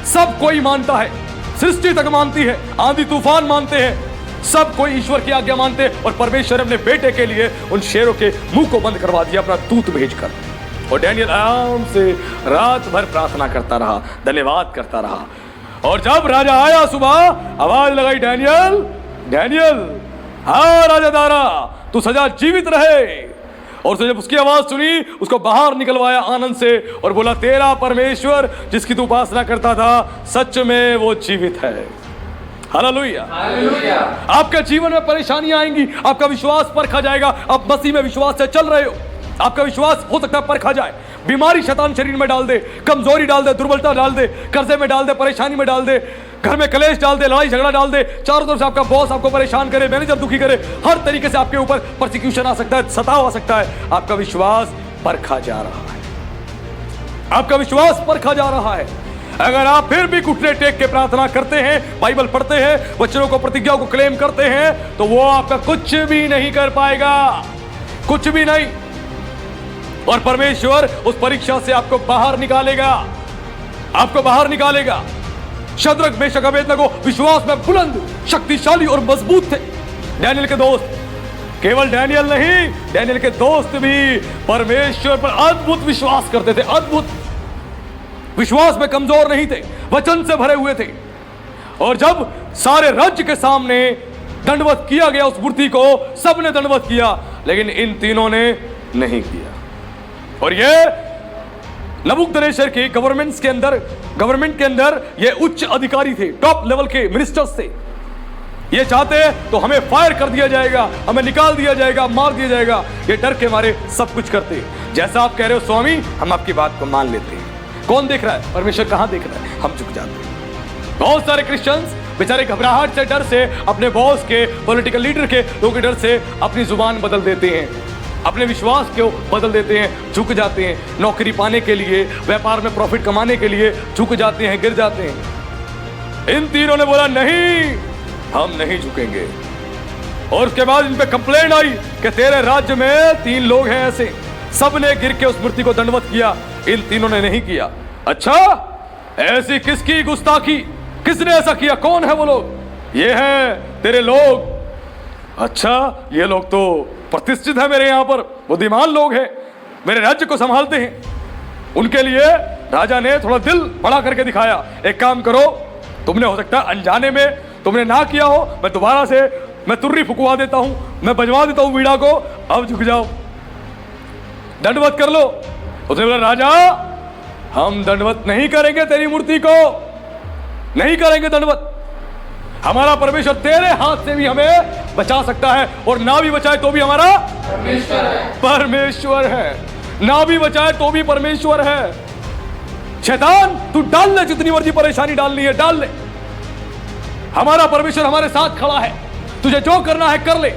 सब कोई मानता है, सृष्टि तक मानती है, आंधी तूफान मानते हैं, सब कोई ईश्वर की आज्ञा मानते हैं। और परमेश्वर ने अपने बेटे के लिए उन शेरों के मुंह को बंद करवा दिया अपना दूत भेजकर। और डैनियल आराम से रात भर प्रार्थना करता रहा, धन्यवाद करता रहा। और जब राजा आया सुबह, आवाज लगाई डैनियल, डैनियल, हाँ राजा दारा, तू सदा जीवित रहे। और जब उसकी आवाज सुनी, उसको बाहर निकलवाया आनंद से और बोला तेरा परमेश्वर जिसकी तू उपासना करता था, सच में वो जीवित है। हालेलुया। हालेलुया। आपके जीवन में परेशानियां आएंगी, आपका विश्वास परखा जाएगा। आप मसीह में विश्वास से चल रहे हो, आपका विश्वास हो सकता है परखा जाए। बीमारी शैतान शरीर में डाल दे, कमजोरी डाल दे, दुर्बलता डाल दे, कर्जे में डाल दे, परेशानी में डाल दे, घर में कलेश डाल दे, लड़ाई झगड़ा डाल दे, चारों तरफ से आपका बॉस आपको परेशान करे, मैनेजर दुखी करे, हर तरीके से आपके ऊपर परसिक्यूशन आ सकता है, सताव आ सकता है। आपका विश्वास परखा जा रहा है, आपका विश्वास परखा जा रहा है। अगर आप फिर भी घुटने टेक के प्रार्थना करते हैं, बाइबल पढ़ते हैं, वचनों को, प्रतिज्ञाओं को क्लेम करते हैं, तो वो आपका कुछ भी नहीं कर पाएगा, कुछ भी नहीं। और परमेश्वर उस परीक्षा से आपको बाहर निकालेगा, आपको बाहर निकालेगा। शद्रक, मेशक, अबेदनगो विश्वास में बुलंद, शक्तिशाली और मजबूत थे। डैनियल के दोस्त, केवल डैनियल नहीं, डैनियल के दोस्त भी परमेश्वर पर अद्भुत विश्वास करते थे, अद्भुत विश्वास में कमजोर नहीं थे, वचन से भरे हुए थे। और जब सारे राज्य के सामने दंडवत किया गया उस मूर्ति को, सबने दंडवत किया, लेकिन इन तीनों ने नहीं किया। और ये नबूकदनेस्सर के गवर्नमेंट के अंदर ये उच्च अधिकारी थे, टॉप लेवल के मिनिस्टर्स थे। ये चाहते तो हमें फायर कर दिया जाएगा, हमें निकाल दिया जाएगा, मार दिया जाएगा। ये डर के मारे सब कुछ करते। जैसा आप कह रहे हो स्वामी, हम आपकी बात को मान लेते हैं। कौन देख रहा है? परमेश्वर कहां देख रहा है? हम झुक जाते हैं। बहुत सारे क्रिश्चियंस बेचारे घबराहट से, डर से, अपने बॉस के, पॉलिटिकल लीडर के, लोगों के डर से अपनी जुबान बदल देते हैं, अपने विश्वास को बदल देते हैं, झुक जाते हैं। नौकरी पाने के लिए, व्यापार में प्रॉफिट कमाने के लिए झुक जाते हैं, गिर जाते हैं। इन तीनों ने बोला नहीं, हम नहीं झुकेंगे। और उसके बाद इन पे कंप्लेंट आई कि तेरे राज्य में 3 लोग हैं ऐसे। सबने गिर के उस मूर्ति को दंडवत किया, इन तीनों ने नहीं किया। अच्छा, ऐसी किसकी गुस्ताखी? किसने ऐसा किया? कौन है वो लोग? ये हैं तेरे लोग। अच्छा, ये लोग तो प्रतिष्ठित है मेरे यहाँ पर, बुद्धिमान लोग हैं, मेरे राज्य को संभालते हैं। उनके लिए राजा ने थोड़ा दिल बड़ा करके दिखाया। एक काम करो, तुमने हो सकता है अनजाने में तुमने ना किया हो, मैं दोबारा से मैं तुर्री फुकवा देता हूं, मैं बजवा देता हूं वीणा को, अब झुक जाओ, दंडवत कर लो। उसने बोला राजा, हम दंडवत नहीं करेंगे तेरी मूर्ति को, नहीं करेंगे दंडवत। हमारा परमेश्वर तेरे हाथ से भी हमें बचा सकता है, और ना भी बचाए तो भी हमारा परमेश्वर है, ना भी बचाए तो भी परमेश्वर है। शैतान तू डाल ले, जितनी मर्जी परेशानी डालनी है डाल ले, हमारा परमेश्वर हमारे साथ खड़ा है। तुझे जो करना है कर ले,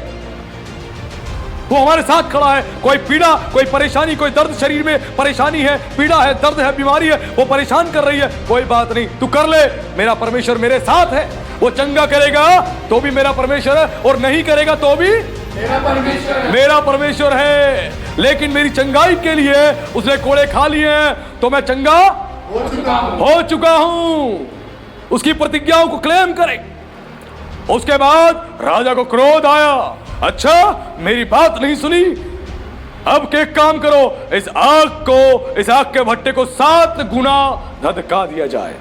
वो हमारे साथ खड़ा है। कोई पीड़ा, कोई परेशानी, कोई दर्द, शरीर में परेशानी है, पीड़ा है, दर्द है, बीमारी है, वो परेशान कर रही है, कोई बात नहीं, तू कर ले, मेरा परमेश्वर मेरे साथ है। वो चंगा करेगा तो भी मेरा परमेश्वर है, और नहीं करेगा तो भी मेरा परमेश्वर है। लेकिन मेरी चंगाई के लिए उसने कोड़े खा लिए हैं, तो मैं चंगा हो चुका हूं। उसकी प्रतिज्ञाओं को क्लेम करें। उसके बाद राजा को क्रोध आया, अच्छा मेरी बात नहीं सुनी, अब एक काम करो, इस आग के भट्टे को 7 गुना धधका दिया जाए,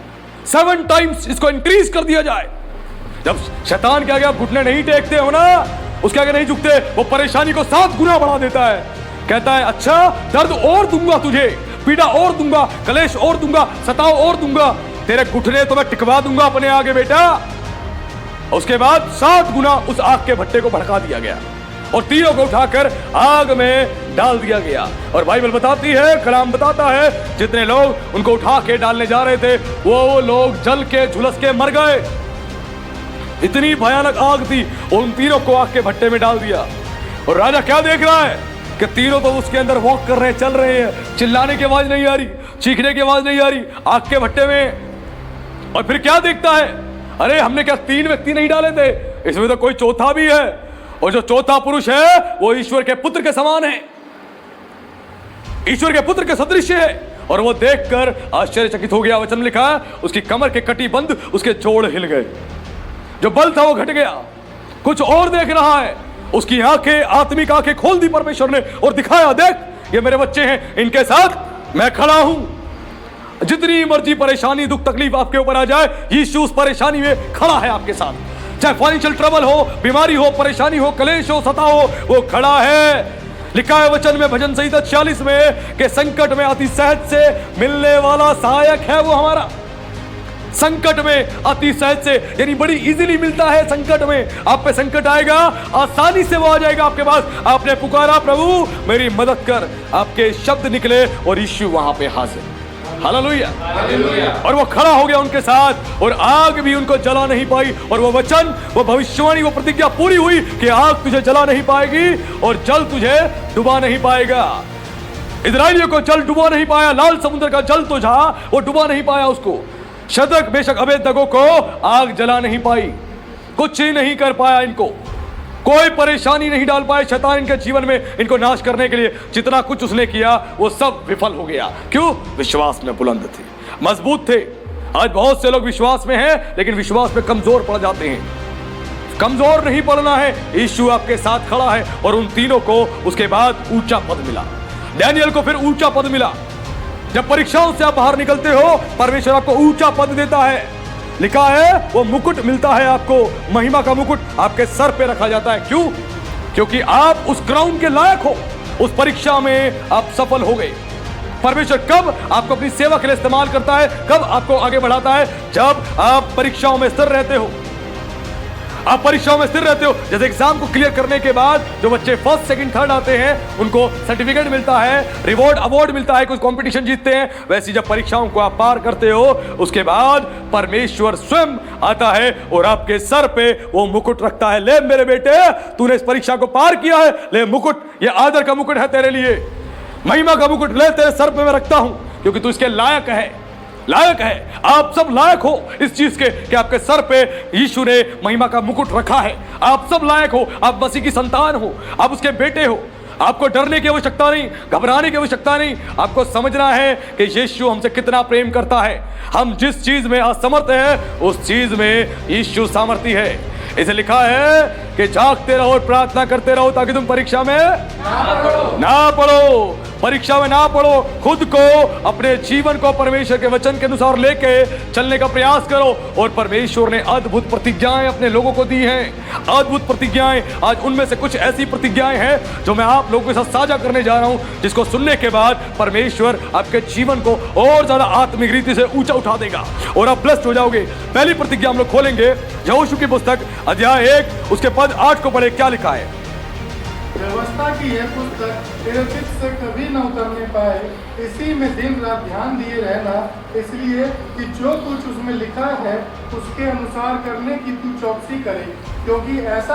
7 टाइम्स इसको इंक्रीज कर दिया जाए। जब शैतान के आगे आप घुटने नहीं टेकते हो ना, उसके आगे नहीं झुकते, वो परेशानी को 7 गुना बढ़ा देता है। कहता है अच्छा दर्द और दूंगा तुझे, पीड़ा और दूंगा, कलेश और दूंगा, सताव और दूंगा, तेरे घुटने तो मैं टिकवा दूंगा अपने आगे बेटा। उसके बाद 7 गुना उस आग के भट्टे को भड़का दिया गया, और तीरों को उठाकर आग में डाल दिया गया। और बाइबल बताती है, कलाम बताता है, जितने लोग उनको उठा के डालने जा रहे थे वो लोग जल के झुलस के मर गए। इतनी भयानक आग थी, और उन तीनों को आग के भट्टे में डाल दिया। और राजा क्या देख रहा है कि तीनों तो उसके अंदर वॉक कर रहे हैं, चल रहे हैं, चिल्लाने की आवाज नहीं आ रही, चीखने की आवाज नहीं आ रही आग के भट्टे में। और फिर क्या देखता है, अरे हमने क्या 3 व्यक्ति नहीं डाले थे, इसमें तो कोई चौथा भी है, और जो चौथा पुरुष है वो ईश्वर के पुत्र के समान है, ईश्वर के पुत्र के सदृश है। और वो देखकर आश्चर्यचकित हो गया। वचन में लिखा है, उसकी कमर के कटी बंद, उसके जोड़ हिल गए, जो बल था वो घट गया। कुछ और देख रहा है, उसकी आंखें, आत्मिक आंखें खोल दी परमेश्वर ने, और दिखाया, देख ये मेरे बच्चे हैं, इनके साथ मैं खड़ा हूं। जितनी मर्जी परेशानी, दुख, तकलीफ आपके ऊपर आ जाए, यीशु उस परेशानी में खड़ा है आपके साथ। चाहे फाइनेंशियल ट्रबल हो, बीमारी हो, परेशानी हो, कलेश हो, सता हो, वो खड़ा है। लिखा है वचन में, भजन संहिता 46 में, कि संकट में अति सहज से मिलने वाला सहायक है वो हमारा। संकट में अति सहज से, यानी बड़ी इजीली मिलता है। संकट में आप पे संकट आएगा, आसानी से वो आ जाएगा आपके पास। आपने पुकारा, प्रभु मेरी मदद कर, आपके शब्द निकले और यीशु वहां पे हाजिर। Hallelujah, hallelujah. और वो खड़ा हो गया उनके साथ, और आग भी उनको जला नहीं पाई। और वो वचन, वो भविष्यवाणी, वो प्रतिज्ञा पूरी हुई कि आग तुझे जला नहीं पाएगी और जल तुझे डुबा नहीं पाएगा। इस्राएलियों को जल डुबा नहीं पाया, लाल समुद्र का जल तो था वो डुबा नहीं पाया उसको। शद्रक, मेशक, अबेदनगो को आग जला नहीं पाई, कुछ ही नहीं कर पाया इनको, कोई परेशानी नहीं डाल पाए शैतान इनके जीवन में, इनको नाश करने के लिए। जितना कुछ उसने किया वो सब विफल हो गया। क्यों? विश्वास में बुलंद थे, मजबूत थे। आज बहुत से लोग विश्वास में हैं, लेकिन विश्वास में कमजोर पड़ जाते हैं। कमजोर नहीं पड़ना है, यीशु आपके साथ खड़ा है। और उन तीनों को उसके बाद ऊंचा पद मिला। डैनियल को फिर ऊंचा पद मिला। जब परीक्षाओं से आप बाहर निकलते हो, परमेश्वर आपको ऊंचा पद देता है। लिखा है वो मुकुट मिलता है आपको, महिमा का मुकुट आपके सर पे रखा जाता है। क्यों? क्योंकि आप उस क्राउन के लायक हो। उस परीक्षा में आप सफल हो गए। परमेश्वर कब आपको अपनी सेवा के लिए इस्तेमाल करता है, कब आपको आगे बढ़ाता है? जब आप परीक्षाओं में स्थिर रहते हो। आप परीक्षाओं में स्थिर रहते हो। जैसे एग्जाम को क्लियर करने के बाद जो बच्चे फर्स्ट, सेकंड, थर्ड आते हैं, उनको सर्टिफिकेट मिलता है, रिवॉर्ड, अवार्ड मिलता है, कुछ कंपटीशन जीतते हैं। वैसे जब परीक्षाओं को आप पार करते हो, उसके बाद परमेश्वर स्वयं आता है और आपके सर पे वो मुकुट रखता है। ले मेरे बेटे, तूने इस परीक्षा को पार किया है, ले मुकुट, ये आदर का मुकुट है तेरे लिए, महिमा का मुकुट ले तेरे सर पे मैं रखता हूं, क्योंकि तू इसके लायक है। लायक है, आप सब लायक हो इस चीज के कि आपके सर पे यीशु ने महिमा का मुकुट रखा है। आप सब लायक हो, आप मसीह की संतान हो, आप उसके बेटे हो। आपको डरने की आवश्यकता नहीं, घबराने की आवश्यकता नहीं। आपको समझना है कि यीशु हमसे कितना प्रेम करता है। हम जिस चीज में असमर्थ हैं, उस चीज में यीशु सामर्थी है। इसे लिखा है कि जागते रहो और प्रार्थना करते रहो ताकि तुम परीक्षा में ना पढ़ो। परीक्षा में ना पढ़ो, खुद को अपने जीवन को परमेश्वर के वचन के अनुसार लेके चलने का प्रयास करो। और परमेश्वर ने अद्भुत प्रतिज्ञाएं अपने लोगों को दी हैं, अद्भुत प्रतिज्ञाएं। आज उनमें से कुछ ऐसी प्रतिज्ञाएं हैं जो मैं आप लोगों के साथ साझा करने जा रहा हूं, जिसको सुनने के बाद परमेश्वर आपके जीवन को और ज्यादा आत्मिक रीति से ऊंचा उठा देगा और आप ब्लेस्ड हो जाओगे। पहली प्रतिज्ञा हम लोग खोलेंगे यहोशू की पुस्तक अध्याय 1 उसके पद 8 को पढ़े। क्या लिखा है? व्यवस्था की यह पुस्तक तेरे चित्त से कभी न उतरने पाए, इसी में दिन रात ध्यान दिए रहना, इसलिए कि जो कुछ उसमें लिखा है उसके अनुसार करने की तू चौकसी करे, क्योंकि ऐसा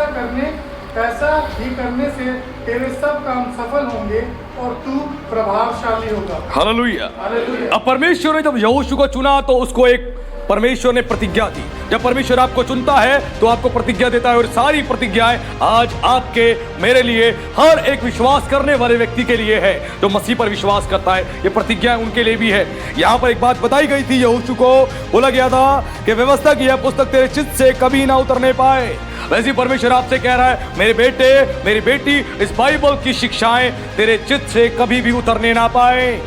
ही करने से तेरे सब काम सफल होंगे और तू प्रभावशाली होगा। हालेलुया। हालेलुया। अब परमेश्वर ने जब यहोशू को चुना तो उसको एक परमेश्वर ने प्रतिज्ञा दी। जब परमेश्वर आपको चुनता है तो आपको प्रतिज्ञा देता है, और सारी प्रतिज्ञाएं आज आपके मेरे लिए, हर एक विश्वास करने वाले व्यक्ति के लिए है जो मसीह पर विश्वास करता है। ये प्रतिज्ञाएं उनके लिए भी है। यहाँ पर एक बात बताई गई थी, यहोशू को बोला गया था कि व्यवस्था की यह पुस्तक तेरे चित्त से कभी ना उतरने पाए। वैसे परमेश्वर आपसे कह रहा है, मेरे बेटे मेरी बेटी, इस बाइबल की शिक्षाएं तेरे चित्त से कभी भी उतरने ना पाए।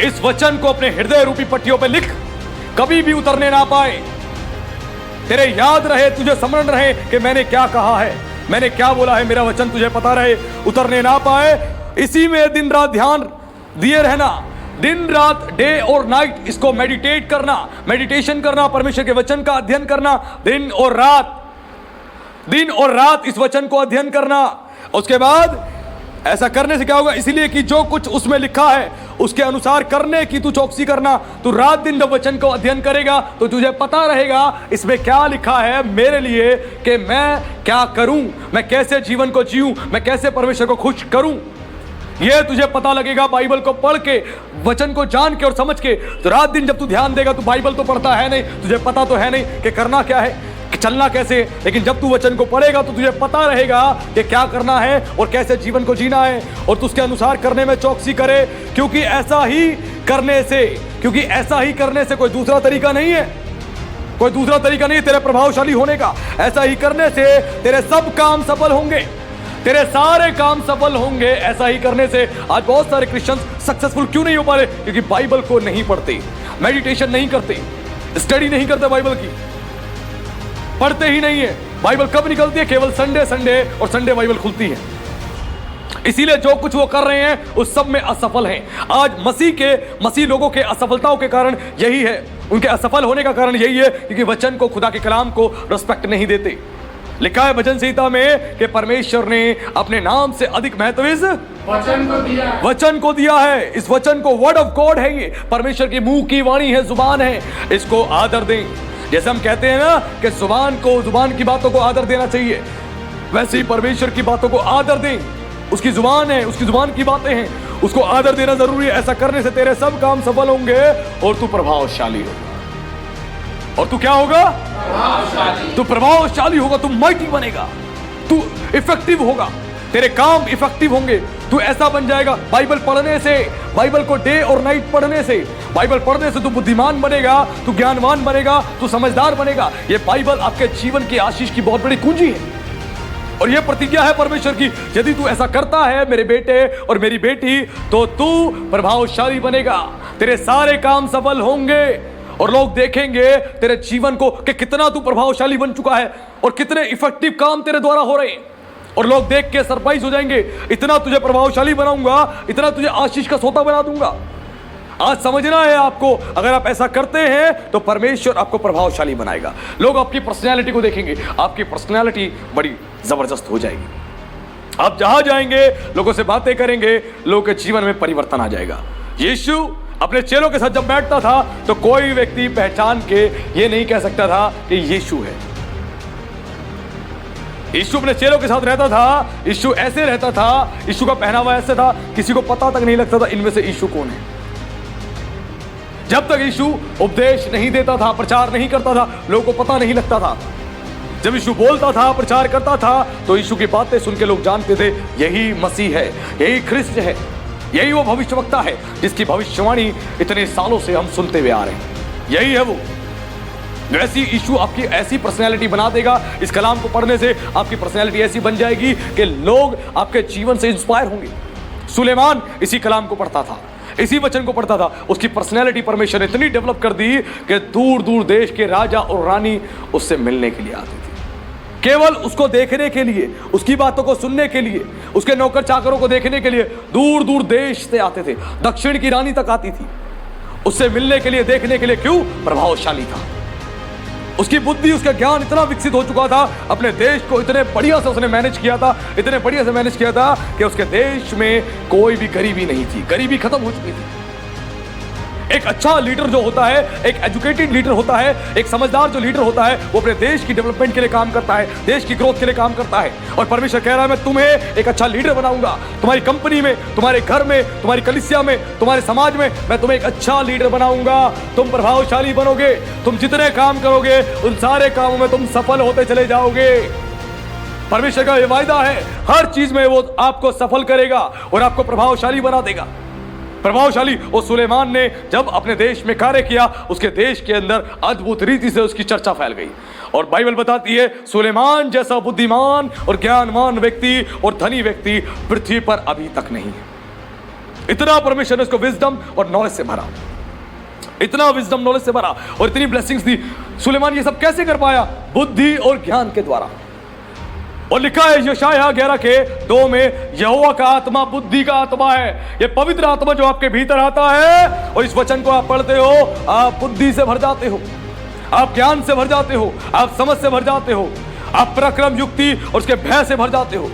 इस वचन को अपने हृदय रूपी पट्टियों पर लिख, कभी भी उतरने ना पाए। तेरे याद रहे, तुझे स्मरण रहे कि मैंने क्या कहा है, मैंने क्या बोला है, मेरा वचन तुझे पता रहे, उतरने ना पाए। इसी में दिन रात ध्यान दिए रहना, दिन रात, डे और नाइट इसको मेडिटेट करना, मेडिटेशन करना, परमेश्वर के वचन का अध्ययन करना, दिन और रात इस वचन को अध्ययन करना। उसके बाद ऐसा करने से क्या होगा? इसलिए कि जो कुछ उसमें लिखा है उसके अनुसार करने की तू चौकसी करना। तू रात दिन जब वचन को अध्ययन करेगा तो तुझे पता रहेगा इसमें क्या लिखा है मेरे लिए, कि मैं क्या करूं, मैं कैसे जीवन को जीऊं, मैं कैसे परमेश्वर को खुश करूं। यह तुझे पता लगेगा बाइबल को पढ़ के, वचन को जान के और समझ के। तो रात दिन जब तू ध्यान देगा, तू बाइबल तो पढ़ता है नहीं, तुझे पता तो है नहीं कि करना क्या है, कि चलना कैसे, लेकिन जब तू वचन को पढ़ेगा तो तुझे पता रहेगा कि क्या करना है और कैसे जीवन को जीना है, और तू उसके अनुसार करने में चौकसी करे, क्योंकि ऐसा ही करने से कोई दूसरा तरीका नहीं है, कोई दूसरा तरीका नहीं है तेरे प्रभावशाली होने का। ऐसा ही करने से तेरे सब काम सफल होंगे, तेरे सारे काम सफल होंगे। ऐसा ही करने से आज बहुत सारे क्रिश्चियंस सक्सेसफुल क्यों नहीं हो पा रहे? क्योंकि बाइबल को नहीं पढ़ते, मेडिटेशन नहीं करते, स्टडी नहीं करते, बाइबल की पढ़ते ही नहीं है। बाइबल कब निकलती है? केवल संडे और संडे बाइबल खुलती है। इसीलिए जो कुछ वो कर रहे हैं उस सब में असफल हैं। आज मसीह लोगों के असफलताओं के कारण यही है, उनके असफल होने का कारण यही है क्योंकि वचन को, खुदा के कलाम को रिस्पेक्ट नहीं देते। लिखा है वचन संहिता में कि परमेश्वर ने अपने नाम से अधिक महत्व इस वचन को दिया है। इस वचन को, वर्ड ऑफ गॉड है ये, परमेश्वर की मुंह की वाणी है, जुबान है, इसको आदर दें। जैसे हम कहते हैं ना कि जुबान की बातों को आदर देना चाहिए, वैसे ही परमेश्वर की बातों को आदर दें। उसकी जुबान है, उसकी जुबान की बातें हैं, उसको आदर देना जरूरी है। ऐसा करने से तेरे सब काम सफल होंगे और तू प्रभावशाली होगा। और तू क्या होगा? तू प्रभावशाली होगा, तू माइटी बनेगा, तू इफेक्टिव होगा, तेरे काम इफेक्टिव होंगे, तू ऐसा बन जाएगा। बाइबल पढ़ने से, बाइबल को डे और नाइट पढ़ने से, बाइबल पढ़ने से तू बुद्धिमान बनेगा, तू ज्ञानवान बनेगा, तू समझदार बनेगा। ये बाइबल आपके जीवन की आशीष की बहुत बड़ी कुंजी है और यह प्रतिज्ञा है परमेश्वर की। यदि तू ऐसा करता है मेरे बेटे और मेरी बेटी, तो तू प्रभावशाली बनेगा, तेरे सारे काम सफल होंगे और लोग देखेंगे तेरे जीवन को कि कितना तू प्रभावशाली बन चुका है और कितने इफेक्टिव काम तेरे द्वारा हो रहे हैं। और लोग देख के सरप्राइज हो जाएंगे, इतना तुझे प्रभावशाली बनाऊंगा, इतना तुझे आशीष का सोता बना दूंगा। आज समझना है आपको, अगर आप ऐसा करते हैं तो परमेश्वर आपको प्रभावशाली बनाएगा। लोग आपकी पर्सनैलिटी को देखेंगे, आपकी पर्सनैलिटी बड़ी जबरदस्त हो जाएगी। आप जहां जाएंगे लोगों से बातें करेंगे, लोगों के जीवन में परिवर्तन आ जाएगा। यीशु अपने चेलों के साथ जब बैठता था तो कोई व्यक्ति पहचान के ये नहीं कह सकता था कि यीशु है। यीशु अपने चेलों के साथ रहता था, यीशु ऐसे रहता था, यीशु का पहनावा ऐसे था, किसी को पता तक नहीं लगता था इनमें से यीशु कौन है। जब तक यीशु उपदेश नहीं देता था, प्रचार नहीं करता था, लोगों को पता नहीं लगता था। जब यीशु बोलता था, प्रचार करता था, तो यीशु की बातें सुन के लोग जानते थे यही मसीह है, यही ख्रिस्त है, यही वो भविष्यवक्ता है जिसकी भविष्यवाणी इतने सालों से हम सुनते हुए आ रहे हैं। यही है वो। वैसी यीशु आपकी ऐसी पर्सनैलिटी बना देगा, इस कलाम को पढ़ने से आपकी पर्सनैलिटी ऐसी बन जाएगी कि लोग आपके जीवन से इंस्पायर होंगे। सुलेमान इसी कलाम को पढ़ता था, इसी वचन को पढ़ता था, उसकी पर्सनैलिटी परमेश्वर ने इतनी डेवलप कर दी कि दूर दूर देश के राजा और रानी उससे मिलने के लिए आते थे, केवल उसको देखने के लिए, उसकी बातों को सुनने के लिए, उसके नौकर चाकरों को देखने के लिए दूर दूर देश से आते थे। दक्षिण की रानी तक आती थी उससे मिलने के लिए, देखने के लिए। क्यों? प्रभावशाली था, उसकी बुद्धि, उसका ज्ञान इतना विकसित हो चुका था, अपने देश को इतने बढ़िया से उसने मैनेज किया था, इतने बढ़िया से मैनेज किया था कि उसके देश में कोई भी गरीबी नहीं थी, गरीबी खत्म हो चुकी थी। एक अच्छा लीडर जो होता है, एक एजुकेटेड लीडर होता है, एक समझदार जो लीडर होता है, वो अपने देश की डेवलपमेंट के लिए काम करता है, देश की ग्रोथ के लिए काम करता है। और परमेश्वर कह रहा है मैं तुम्हें एक अच्छा लीडर बनाऊंगा, तुम्हारी कंपनी में, तुम्हारे घर में, तुम्हारी कलीसिया में, तुम्हारे समाज में मैं तुम्हें एक अच्छा लीडर बनाऊंगा। तुम प्रभावशाली बनोगे, तुम जितने काम करोगे उन सारे कामों में तुम सफल होते चले जाओगे। परमेश्वर का यह वायदा है, हर चीज में वो आपको सफल करेगा और आपको प्रभावशाली बना देगा। प्रभावशाली। और सुलेमान ने जब अपने देश में कार्य किया, उसके देश के अंदर अद्भुत रीति से उसकी चर्चा फैल गई। और बाइबल बताती है सुलेमान जैसा बुद्धिमान और ज्ञानवान व्यक्ति और धनी व्यक्ति पृथ्वी पर अभी तक नहीं है। इतना परमेश्वर ने उसको विजडम और नॉलेज से भरा, इतना विजडम नॉलेज से भरा और इतनी ब्लेसिंग्स दी। सुलेमान ये सब कैसे कर पाया? बुद्धि और ज्ञान के द्वारा। और लिखा है यशायाह 11:2 में, यहोवा का आत्मा बुद्धि का आत्मा है। ये पवित्र आत्मा जो आपके भीतर आता है और इस वचन को आप पढ़ते हो, आप बुद्धि से भर जाते हो, आप ज्ञान से भर जाते हो, आप समझ से भर जाते हो, आप पराक्रम, युक्ति और उसके भय से भर जाते हो।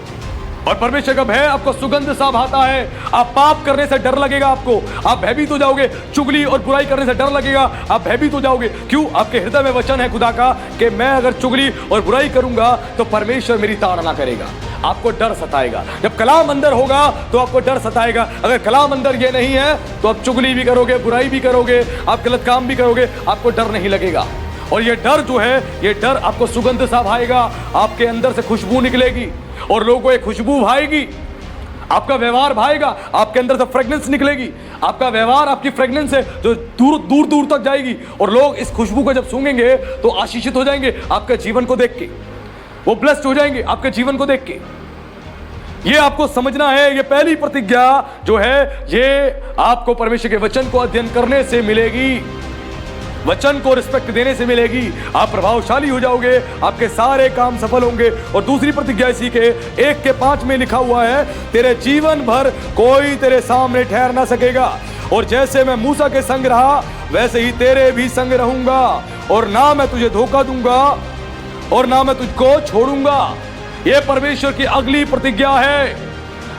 और परमेश्वर का भय आपको सुगंध सा भाता है। आप पाप करने से डर लगेगा आपको, आप भयभीत हो जाओगे। चुगली और बुराई करने से डर लगेगा, आप भयभीत हो जाओगे। क्यों? आपके हृदय में वचन है खुदा का कि मैं अगर चुगली और बुराई करूंगा तो परमेश्वर मेरी ताड़ना करेगा। आपको डर सताएगा। जब कलाम अंदर होगा तो आपको डर सताएगा। अगर कलाम अंदर ये नहीं है तो आप चुगली भी करोगे, बुराई भी करोगे, आप गलत काम भी करोगे, आपको डर नहीं लगेगा। और ये डर जो है, ये डर आपको सुगंध सा भाएगा, आपके अंदर से खुशबू निकलेगी और लोगों को एक खुशबू भाएगी, आपका व्यवहार भाएगा, आपके अंदर से फ्रेग्रेंस निकलेगी। आपका व्यवहार, आपकी फ्रेग्रेंस है जो दूर दूर दूर तक जाएगी और लोग इस खुशबू को जब सूंघेंगे तो आशीषित हो जाएंगे आपके जीवन को देख के, वो ब्लेस्ड हो जाएंगे आपके जीवन को देख के। ये आपको समझना है। ये पहली प्रतिज्ञा जो है ये आपको परमेश्वर के वचन को अध्ययन करने से मिलेगी, वचन को रिस्पेक्ट देने से मिलेगी। आप प्रभावशाली हो जाओगे, आपके सारे काम सफल होंगे। और दूसरी प्रतिज्ञा इसी के 1:5 में लिखा हुआ है, तेरे जीवन भर कोई तेरे सामने ठहर ना सकेगा। और जैसे मैं मूसा के संग रहा वैसे ही तेरे भी संग रहूंगा, और ना मैं तुझे धोखा दूंगा और ना मैं तुझको छोड़ूंगा। यह परमेश्वर की अगली प्रतिज्ञा है।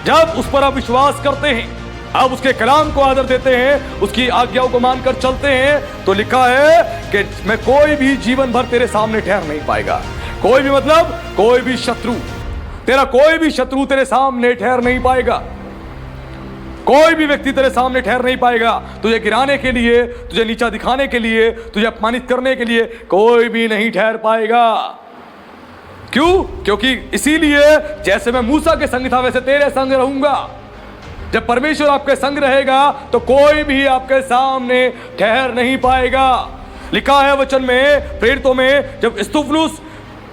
जब उस पर आप विश्वास करते हैं, आप उसके कलाम को आदर देते हैं, उसकी आज्ञाओं को मानकर चलते हैं, तो लिखा है कि मैं कोई भी जीवन भर तेरे सामने ठहर नहीं पाएगा। कोई भी मतलब कोई भी शत्रु, तेरा कोई भी शत्रु तेरे सामने ठहर नहीं पाएगा। कोई भी व्यक्ति तेरे सामने ठहर नहीं पाएगा। तुझे गिराने के लिए, तुझे नीचा दिखाने के लिए, तुझे अपमानित करने के लिए कोई भी नहीं ठहर पाएगा। क्यों? क्योंकि इसीलिए जैसे मैं मूसा के संग था वैसे तेरे संग रहूंगा। जब परमेश्वर आपके संग रहेगा तो कोई भी आपके सामने ठहर नहीं पाएगा। लिखा है वचन में, प्रेरितों में, जब स्तुफनुस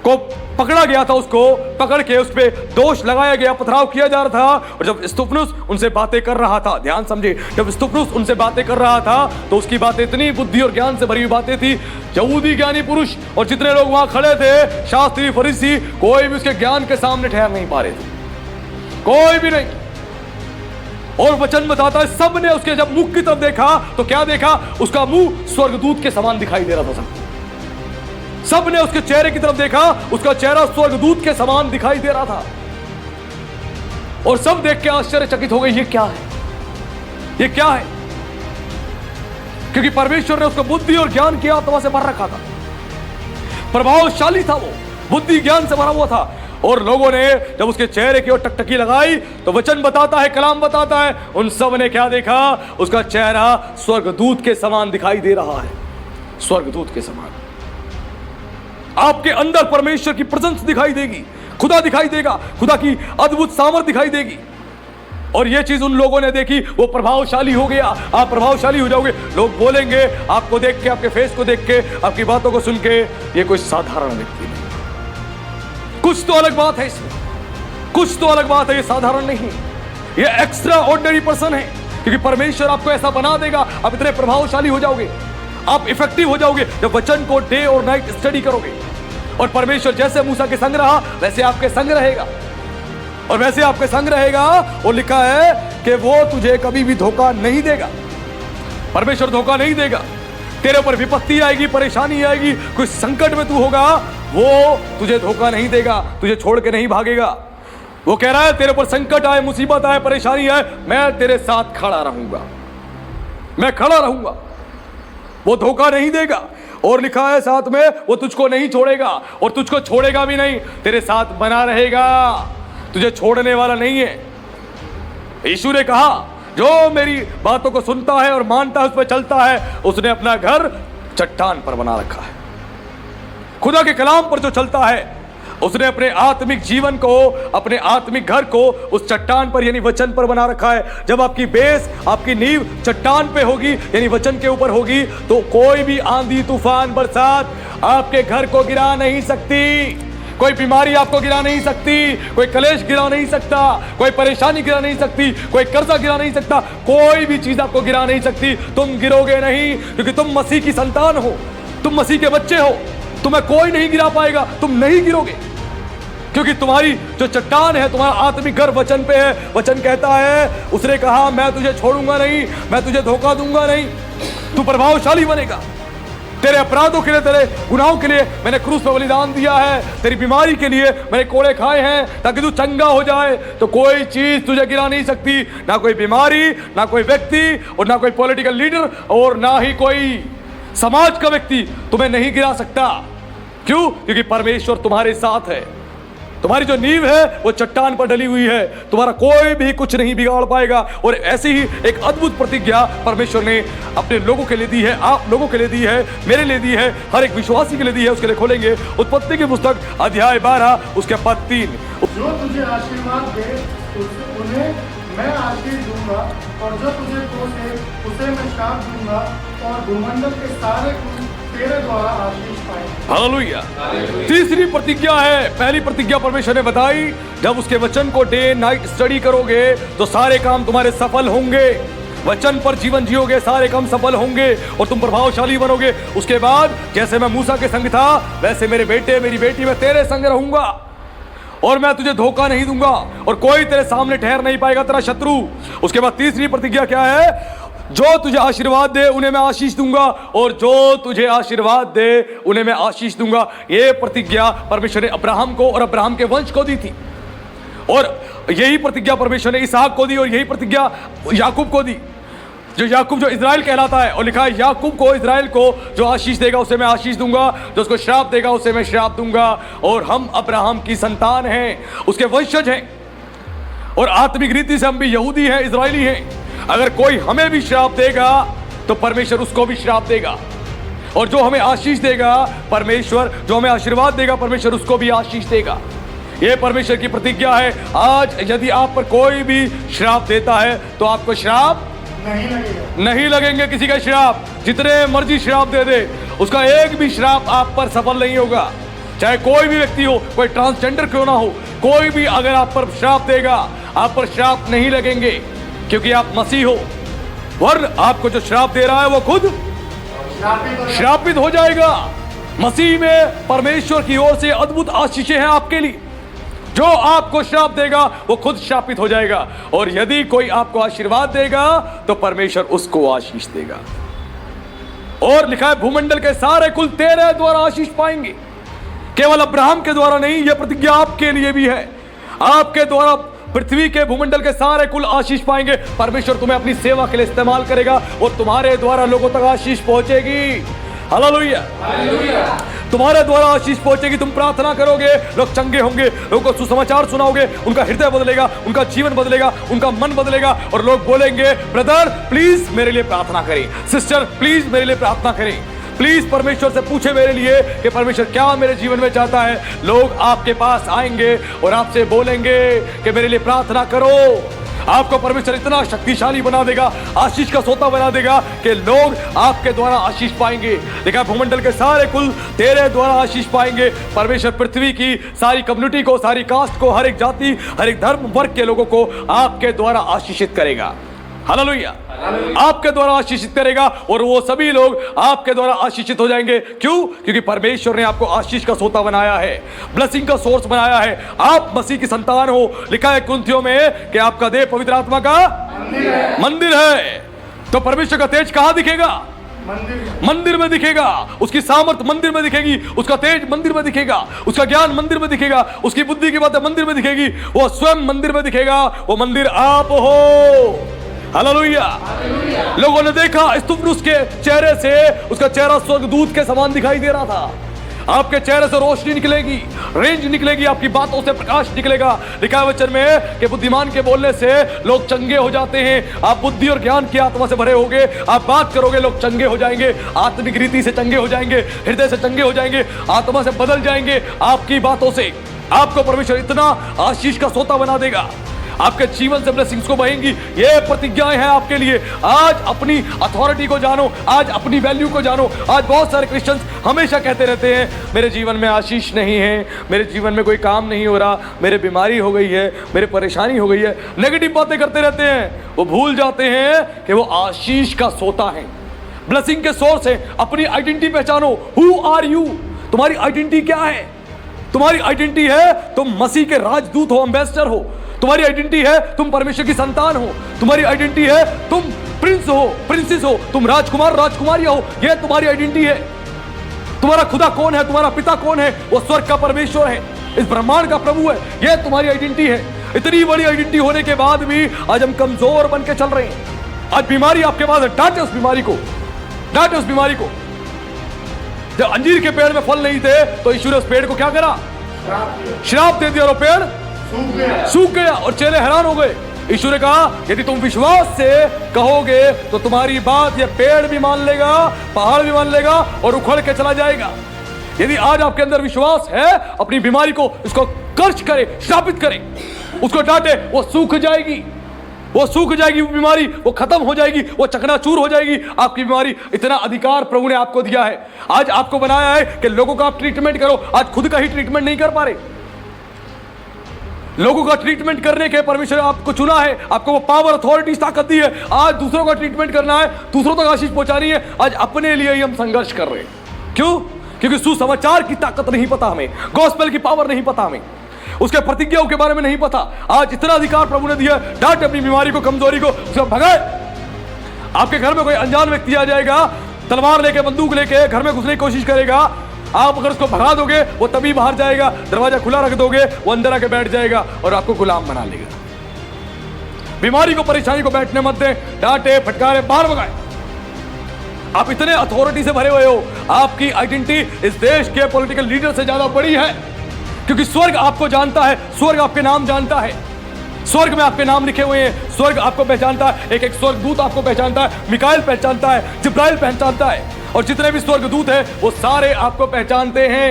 को पकड़ा गया था, उसको पकड़ के उस पे दोष लगाया गया, पथराव किया जा रहा था, और जब स्तुफनुस उनसे बातें कर रहा था, ध्यान समझे, जब स्तुफनुस उनसे बातें कर रहा था तो उसकी बातें इतनी बुद्धि और ज्ञान से भरी हुई बातें थी। यहूदी ज्ञानी पुरुष और जितने लोग वहां खड़े थे, शास्त्री, फरीसी, कोई भी उसके ज्ञान के सामने ठहर नहीं पा रहे थे, कोई भी नहीं। और वचन बताता है सब ने उसके जब मुख की तरफ देखा तो क्या देखा? उसका मुंह स्वर्गदूत के समान दिखाई दे रहा था। सब ने उसके चेहरे की तरफ देखा, उसका चेहरा स्वर्गदूत के समान दिखाई दे रहा था। और सब देख के आश्चर्यचकित हो गए, ये क्या है, ये क्या है? क्योंकि परमेश्वर ने उसको बुद्धि और ज्ञान की आत्मा से भर रखा था। प्रभावशाली था वो, बुद्धि ज्ञान से भरा हुआ था। और लोगों ने जब उसके चेहरे की ओर टकटकी लगाई तो वचन बताता है, कलाम बताता है, उन सब ने क्या देखा? उसका चेहरा स्वर्गदूत के समान दिखाई दे रहा है, स्वर्गदूत के समान। आपके अंदर परमेश्वर की प्रेजेंस दिखाई देगी, खुदा दिखाई देगा, खुदा की अद्भुत सामर्थ दिखाई देगी। और ये चीज उन लोगों ने देखी, वो प्रभावशाली हो गया। आप प्रभावशाली हो जाओगे। लोग बोलेंगे आपको देख के, आपके फेस को देख के, आपकी बातों को सुन के, ये कोई साधारण व्यक्ति नहीं। कुछ तो अलग बात है इसमें, कुछ तो अलग बात है, ये साधारण नहीं, ये एक्स्ट्रा ऑर्डिनरी पर्सन है। क्योंकि परमेश्वर आपको ऐसा बना देगा, आप इतने प्रभावशाली हो जाओगे, आप इफेक्टिव हो जाओगे जब वचन को डे और नाइट स्टडी करोगे। और परमेश्वर जैसे मूसा के संग रहा वैसे आपके संग रहेगा, और वैसे आपके संग रहेगा। और लिखा है कि वो तुझे कभी भी धोखा नहीं देगा। परमेश्वर धोखा नहीं देगा। तेरे ऊपर विपत्ति आएगी, परेशानी आएगी, कोई संकट में तू होगा, वो तुझे धोखा नहीं देगा, तुझे छोड़ के नहीं भागेगा। वो कह रहा है तेरे ऊपर संकट आए, मुसीबत आए, परेशानी आए, मैं तेरे साथ खड़ा रहूंगा, मैं खड़ा रहूंगा। वो धोखा नहीं देगा। और लिखा है साथ में, वो तुझको नहीं छोड़ेगा और तुझको छोड़ेगा भी नहीं, तेरे साथ बना रहेगा, तुझे छोड़ने वाला नहीं है। यीशु ने कहा जो मेरी बातों को सुनता है और मानता है, उस पर चलता है, उसने अपना घर चट्टान पर बना रखा है। खुदा के कलाम पर जो चलता है, उसने अपने आत्मिक जीवन को, अपने आत्मिक घर को उस चट्टान पर यानी वचन पर बना रखा है। जब आपकी बेस, आपकी नींव चट्टान पे होगी यानी वचन के ऊपर होगी, तो कोई भी आंधी, तूफान, बरसात आपके घर को गिरा नहीं सकती। कोई बीमारी आपको गिरा नहीं सकती, कोई कलेश गिरा नहीं सकता, कोई परेशानी गिरा नहीं सकती, कोई कर्जा गिरा नहीं सकता, कोई भी चीज आपको गिरा नहीं सकती। तुम गिरोगे नहीं, क्योंकि तुम मसीह की संतान हो, तुम मसीह के बच्चे हो। तुम्हें कोई नहीं गिरा पाएगा, तुम नहीं गिरोगे, क्योंकि तुम्हारी जो चट्टान है, तुम्हारा आत्मिक घर वचन पे है। वचन कहता है, उसने कहा मैं तुझे छोड़ूंगा नहीं, मैं तुझे धोखा दूंगा नहीं, तू प्रभावशाली बनेगा। तेरे अपराधों के लिए, तेरे गुनाहों के लिए मैंने क्रूस पर बलिदान दिया है, तेरी बीमारी के लिए मैंने कोड़े खाए हैं ताकि तू चंगा हो जाए। तो कोई चीज तुझे गिरा नहीं सकती, ना कोई बीमारी, ना कोई व्यक्ति, और ना कोई पॉलिटिकल लीडर, और ना ही कोई समाज का व्यक्ति तुम्हें नहीं गिरा सकता। क्यों? क्योंकि परमेश्वर तुम्हारे साथ है। तुम्हारी जो नींव है वो चट्टान पर डली हुई है, तुम्हारा कोई भी कुछ नहीं बिगाड़ पाएगा। और ऐसी ही एक अद्भुत प्रतिज्ञा परमेश्वर ने अपने लोगों के लिए दी है, आप लोगों के लिए दी है, मेरे लिए दी है, हर एक विश्वासी के लिए दी है। उसके लिए खोलेंगे उत्पत्ति की पुस्तक अध्याय 12 उसके पद 3। जो तुझे आशीर्वाद दे उन्हें मैं आशीष दूंगा, और जो तुझे कोसे उसे मैं शाप दूंगा, और भूमंडल के सारे कुल तेरे द्वारा आशीष पाएंगे। हालेलुया। तीसरी प्रतिज्ञा है। पहली प्रतिज्ञा परमेश्वर ने बताई, जब उसके वचन को डे नाइट स्टडी करोगे तो सारे काम तुम्हारे सफल होंगे। वचन पर जीवन जियोगे, सारे काम सफल होंगे और तुम प्रभावशाली बनोगे। उसके बाद जैसे मैं मूसा के संग था, वैसे मेरे बेटे, मेरी बेटी, मैं तेरे संग रहूंगा, और मैं तुझे धोखा नहीं दूंगा, और कोई तेरे सामने ठहर नहीं पाएगा, तेरा शत्रु। उसके बाद तीसरी प्रतिज्ञा क्या है? जो तुझे आशीर्वाद दे उन्हें मैं आशीष दूंगा, और जो तुझे आशीर्वाद दे उन्हें मैं आशीष दूंगा। ये प्रतिज्ञा परमेश्वर ने अब्राहम को और अब्राहम के वंश को दी थी, और यही प्रतिज्ञा परमेश्वर ने इसहाक को दी, और यही प्रतिज्ञा याकूब को दी, जो याकूब जो इजराइल कहलाता है। और लिखा है, याकूब को, इजराइल को जो आशीष देगा उसे मैं आशीष दूंगा, जो उसको श्राप देगा उसे मैं श्राप दूंगा। और हम अब्राहम की संतान हैं, उसके वंशज हैं, और आत्मिक रीति से हम भी यहूदी हैं, इजराइली हैं। अगर कोई हमें भी श्राप देगा तो परमेश्वर उसको भी श्राप देगा, और जो हमें आशीष देगा परमेश्वर, जो हमें आशीर्वाद देगा परमेश्वर उसको भी आशीष देगा। यह परमेश्वर की प्रतिज्ञा है। आज यदि आप पर कोई भी श्राप देता है तो आपको श्राप नहीं लगेंगे। किसी का श्राप जितने मर्जी श्राप दे दे, उसका एक भी श्राप आप पर सफल नहीं होगा। चाहे कोई भी व्यक्ति हो, कोई ट्रांसजेंडर क्यों ना हो, कोई भी अगर आप पर श्राप देगा, आप पर श्राप नहीं लगेंगे, क्योंकि आप मसीह हो। वरन आपको जो श्राप दे रहा है वो खुद श्रापित हो जाएगा। मसीह में परमेश्वर की ओर से अद्भुत आशीषें हैं आपके लिए। जो आपको श्राप देगा वो खुद श्रापित हो जाएगा, और यदि कोई आपको आशीर्वाद देगा तो परमेश्वर उसको आशीष देगा। और लिखा है, भूमंडल के सारे कुल तेरे द्वारा आशीष पाएंगे। केवल अब्राहम के द्वारा नहीं, यह प्रतिज्ञा आपके लिए भी है। आपके द्वारा पृथ्वी के, भूमंडल के सारे कुल आशीष पाएंगे। परमेश्वर तुम्हें अपनी सेवा के लिए इस्तेमाल करेगा, और तुम्हारे द्वारा लोगों तक आशीष पहुंचेगी। हालेलुया। तुम्हारे द्वारा आशीष पहुंचेगी। तुम प्रार्थना करोगे, लोग चंगे होंगे, लोगों को सुसमाचार सुनाओगे, उनका हृदय बदलेगा, उनका जीवन बदलेगा, उनका मन बदलेगा, और लोग बोलेंगे, ब्रदर प्लीज मेरे लिए प्रार्थना करें, सिस्टर प्लीज मेरे लिए प्रार्थना करें, प्लीज परमेश्वर से पूछे मेरे लिए कि परमेश्वर क्या मेरे जीवन में चाहता है। लोग आपके पास आएंगे और आपसे बोलेंगे कि मेरे लिए प्रार्थना करो। आपको परमेश्वर इतना शक्तिशाली बना देगा, आशीष का सोता बना देगा कि लोग आपके द्वारा आशीष पाएंगे। देखा, भूमंडल के सारे कुल तेरे द्वारा आशीष पाएंगे। परमेश्वर पृथ्वी की सारी कम्युनिटी को, सारी कास्ट को, हर एक जाति, हर एक धर्म वर्ग के लोगों को आपके द्वारा आशीषित करेगा। हालेलुया, आपके द्वारा आशीषित करेगा और वो सभी लोग आपके द्वारा आशीषित हो जाएंगे। क्यों? क्योंकि परमेश्वर ने आपको आशीष का सोता बनाया है, ब्लेसिंग का सोर्स बनाया है। आप मसीह की संतान हो। लिखा है कुरिन्थियों में कि आपका देह पवित्र आत्मा का मंदिर है। तो परमेश्वर का तेज कहां दिखेगा? मंदिर में दिखेगा। उसकी सामर्थ मंदिर में दिखेगी, उसका तेज मंदिर में दिखेगा, उसका ज्ञान मंदिर में दिखेगा, उसकी बुद्धि की बातें मंदिर में दिखेगी। वो स्वयं मंदिर में दिखेगा। वो मंदिर आप हो। हालेलुया। लोगों ने देखा स्तुफनुस के चेहरे से, उसका चेहरा स्वर्गदूत के समान दिखाई दे रहा था। आपके चेहरे से रोशनी निकलेगी, रेंज निकलेगी, आपकी बातों से प्रकाश निकलेगा। लिखा है वचन में कि बुद्धिमान के बोलने से लोग चंगे हो जाते हैं। आप बुद्धि और ज्ञान की आत्मा से भरे होगे, आप बात करोगे, लोग चंगे हो जाएंगे, आत्मिक रीति से चंगे हो जाएंगे, हृदय से चंगे हो जाएंगे, आत्मा से बदल जाएंगे। आपकी बातों से आपको परमेश्वर इतना आशीष का सोता बना देगा। आपके जीवन से ब्लेसिंग्स को बहेंगी। ये प्रतिज्ञाएं हैं आपके लिए। आज अपनी अथॉरिटी को जानो, आज अपनी वैल्यू को जानो। आज बहुत सारे क्रिश्चियंस हमेशा कहते रहते हैं, मेरे जीवन में आशीष नहीं है, मेरे जीवन में कोई काम नहीं हो रहा, मेरे बीमारी हो गई है, मेरे परेशानी हो गई है। नेगेटिव बातें करते रहते हैं। वो भूल जाते हैं कि वो आशीष का सोता है, ब्लेसिंग के सोर्स है। अपनी आइडेंटिटी पहचानो। Who are you? तुम्हारी आइडेंटिटी क्या है? तुम्हारी आइडेंटिटी है तुम मसीह के राजदूत हो, एम्बेसडर हो। तुम्हारी आइडेंटिटी है तुम परमेश्वर की संतान हो। तुम्हारी आइडेंटिटी है तुम प्रिंस हो, प्रिंसेस हो, तुम राजकुमार, राजकुमारिया हो। यह तुम्हारी आइडेंटिटी है। तुम्हारा खुदा कौन है? तुम्हारा पिता कौन है? वो स्वर्ग का परमेश्वर है, इस ब्रह्मांड का प्रभु है। यह तुम्हारी आइडेंटिटी है। इतनी बड़ी आइडेंटिटी होने के बाद भी आज हम कमजोर बन के चल रहे हैं। आज बीमारी आपके पास है, डांटे उस बीमारी को, डांटे उस बीमारी को। जब अंजीर के पेड़ में फल नहीं थे तो यीशु ने उस पेड़ को क्या करा? श्राप दे दिया और पेड़ सूख गया और चेले हैरान हो गए। यीशु ने कहा, यदि तुम विश्वास से कहोगे तो तुम्हारी बात ये पेड़ भी मान लेगा, पहाड़ भी मान लेगा और उखड़ के चला जाएगा। यदि आज आपके अंदर विश्वास है, अपनी बीमारी को इसको कर्ज करे, श्रापित करे, उसको डांटे, वो सूख जाएगी। वो सूख जाएगी वो बीमारी, वो खत्म हो जाएगी, वो चकनाचूर हो जाएगी आपकी बीमारी। इतना अधिकार प्रभु ने आपको दिया है। आज आपको बनाया है कि लोगों का आप ट्रीटमेंट करो। आज खुद का ही ट्रीटमेंट नहीं कर पा रहे। लोगों का ट्रीटमेंट करने के परमेश्वर ने आपको चुना है, आपको वो पावर, अथॉरिटी, ताकत दी है। आज दूसरों का ट्रीटमेंट करना है, दूसरों तक आशीष पहुंचानी है। आज अपने लिए ही हम संघर्ष कर रहे हैं। क्यों? क्योंकि सुसमाचार की ताकत नहीं पता हमें, गॉस्पेल की पावर नहीं पता हमें, उसके प्रतिज्ञाओं के बारे में नहीं पता। आज इतना अधिकार प्रभु ने दिया, डांट अपनी बीमारी को, कमजोरी को, उसको भगाए। आपके घर में कोई अनजान व्यक्ति आ जाएगा, तलवार लेके, बंदूक लेके घर में घुसने की कोशिश करेगा। आप अगर उसको भगा दोगे वो तभी बाहर जाएगा। दरवाजा खुला रख दोगे वो अंदर आके बैठ जाएगा और आपको गुलाम बना लेगा। बीमारी को, परेशानी को बैठने मत दें, डांटे, फटकारे, बाहर भगाए। आप इतने अथॉरिटी से भरे हुए हो। आपकी आइडेंटिटी इस देश के पॉलिटिकल लीडर से ज्यादा बड़ी है, क्योंकि स्वर्ग आपको जानता है, स्वर्ग आपके नाम जानता है, स्वर्ग में आपके नाम लिखे हुए हैं। स्वर्ग आपको पहचानता है, एक एक स्वर्गदूत आपको पहचानता है, मिकाएल पहचानता है, जिब्राइल पहचानता है, और जितने भी स्वर्गदूत हैं वो सारे आपको पहचानते हैं।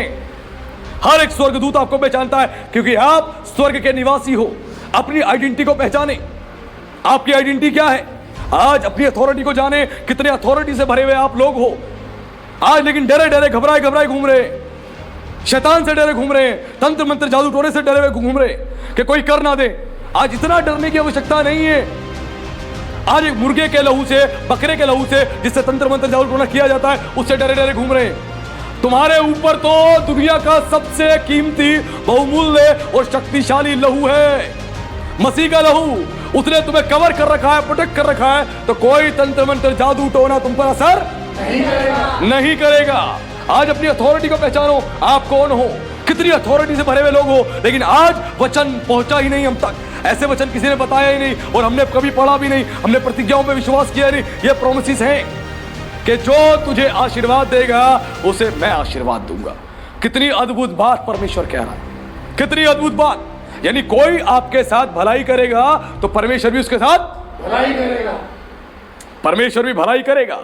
हर एक स्वर्गदूत आपको पहचानता है, क्योंकि आप स्वर्ग के निवासी हो। अपनी आइडेंटिटी को पहचाने। आपकी आइडेंटिटी क्या है? आज अपनी अथॉरिटी को जाने। कितने अथॉरिटी से भरे हुए आप लोग हो आज, लेकिन डरे डरे, घबराए घबराए घूम रहे, शैतान से डरे घूम रहे, तंत्र मंत्र, जादू टोने से डरे हुए घूम रहे कि कोई कर ना दे। आज इतना डरने की आवश्यकता नहीं है। आज एक मुर्गे के लहू से, बकरे के लहू से, जिससे तंत्र मंत्र, जादू टोना किया जाता है, उससे डरे डरे घूम रहे। तुम्हारे ऊपर तो दुनिया का सबसे कीमती, बहुमूल्य और शक्तिशाली लहू है, मसीह का लहू। उसने तुम्हें कवर कर रखा है, प्रोटेक्ट कर रखा है, तो कोई तंत्र मंत्र, जादू टोना तुम पर असर नहीं करेगा। आज अपनी अथॉरिटी को पहचानो। आप कौन हो? कितनी अथॉरिटी से भरे हुए लोग हो, लेकिन आज वचन पहुंचा ही नहीं हम तक। ऐसे वचन किसी ने बताया ही नहीं, और हमने कभी पढ़ा भी नहीं। हमने प्रतिज्ञाओं पे विश्वास किया नहीं। ये प्रोमिसेस हैं कि जो तुझे आशीर्वाद देगा उसे मैं आशीर्वाद दूंगा। कितनी अद्भुत बात परमेश्वर कह रहा है, कितनी अद्भुत बात। यानी कोई आपके साथ भलाई करेगा तो परमेश्वर भी उसके साथ भलाई करेगा। परमेश्वर भी भलाई करेगा।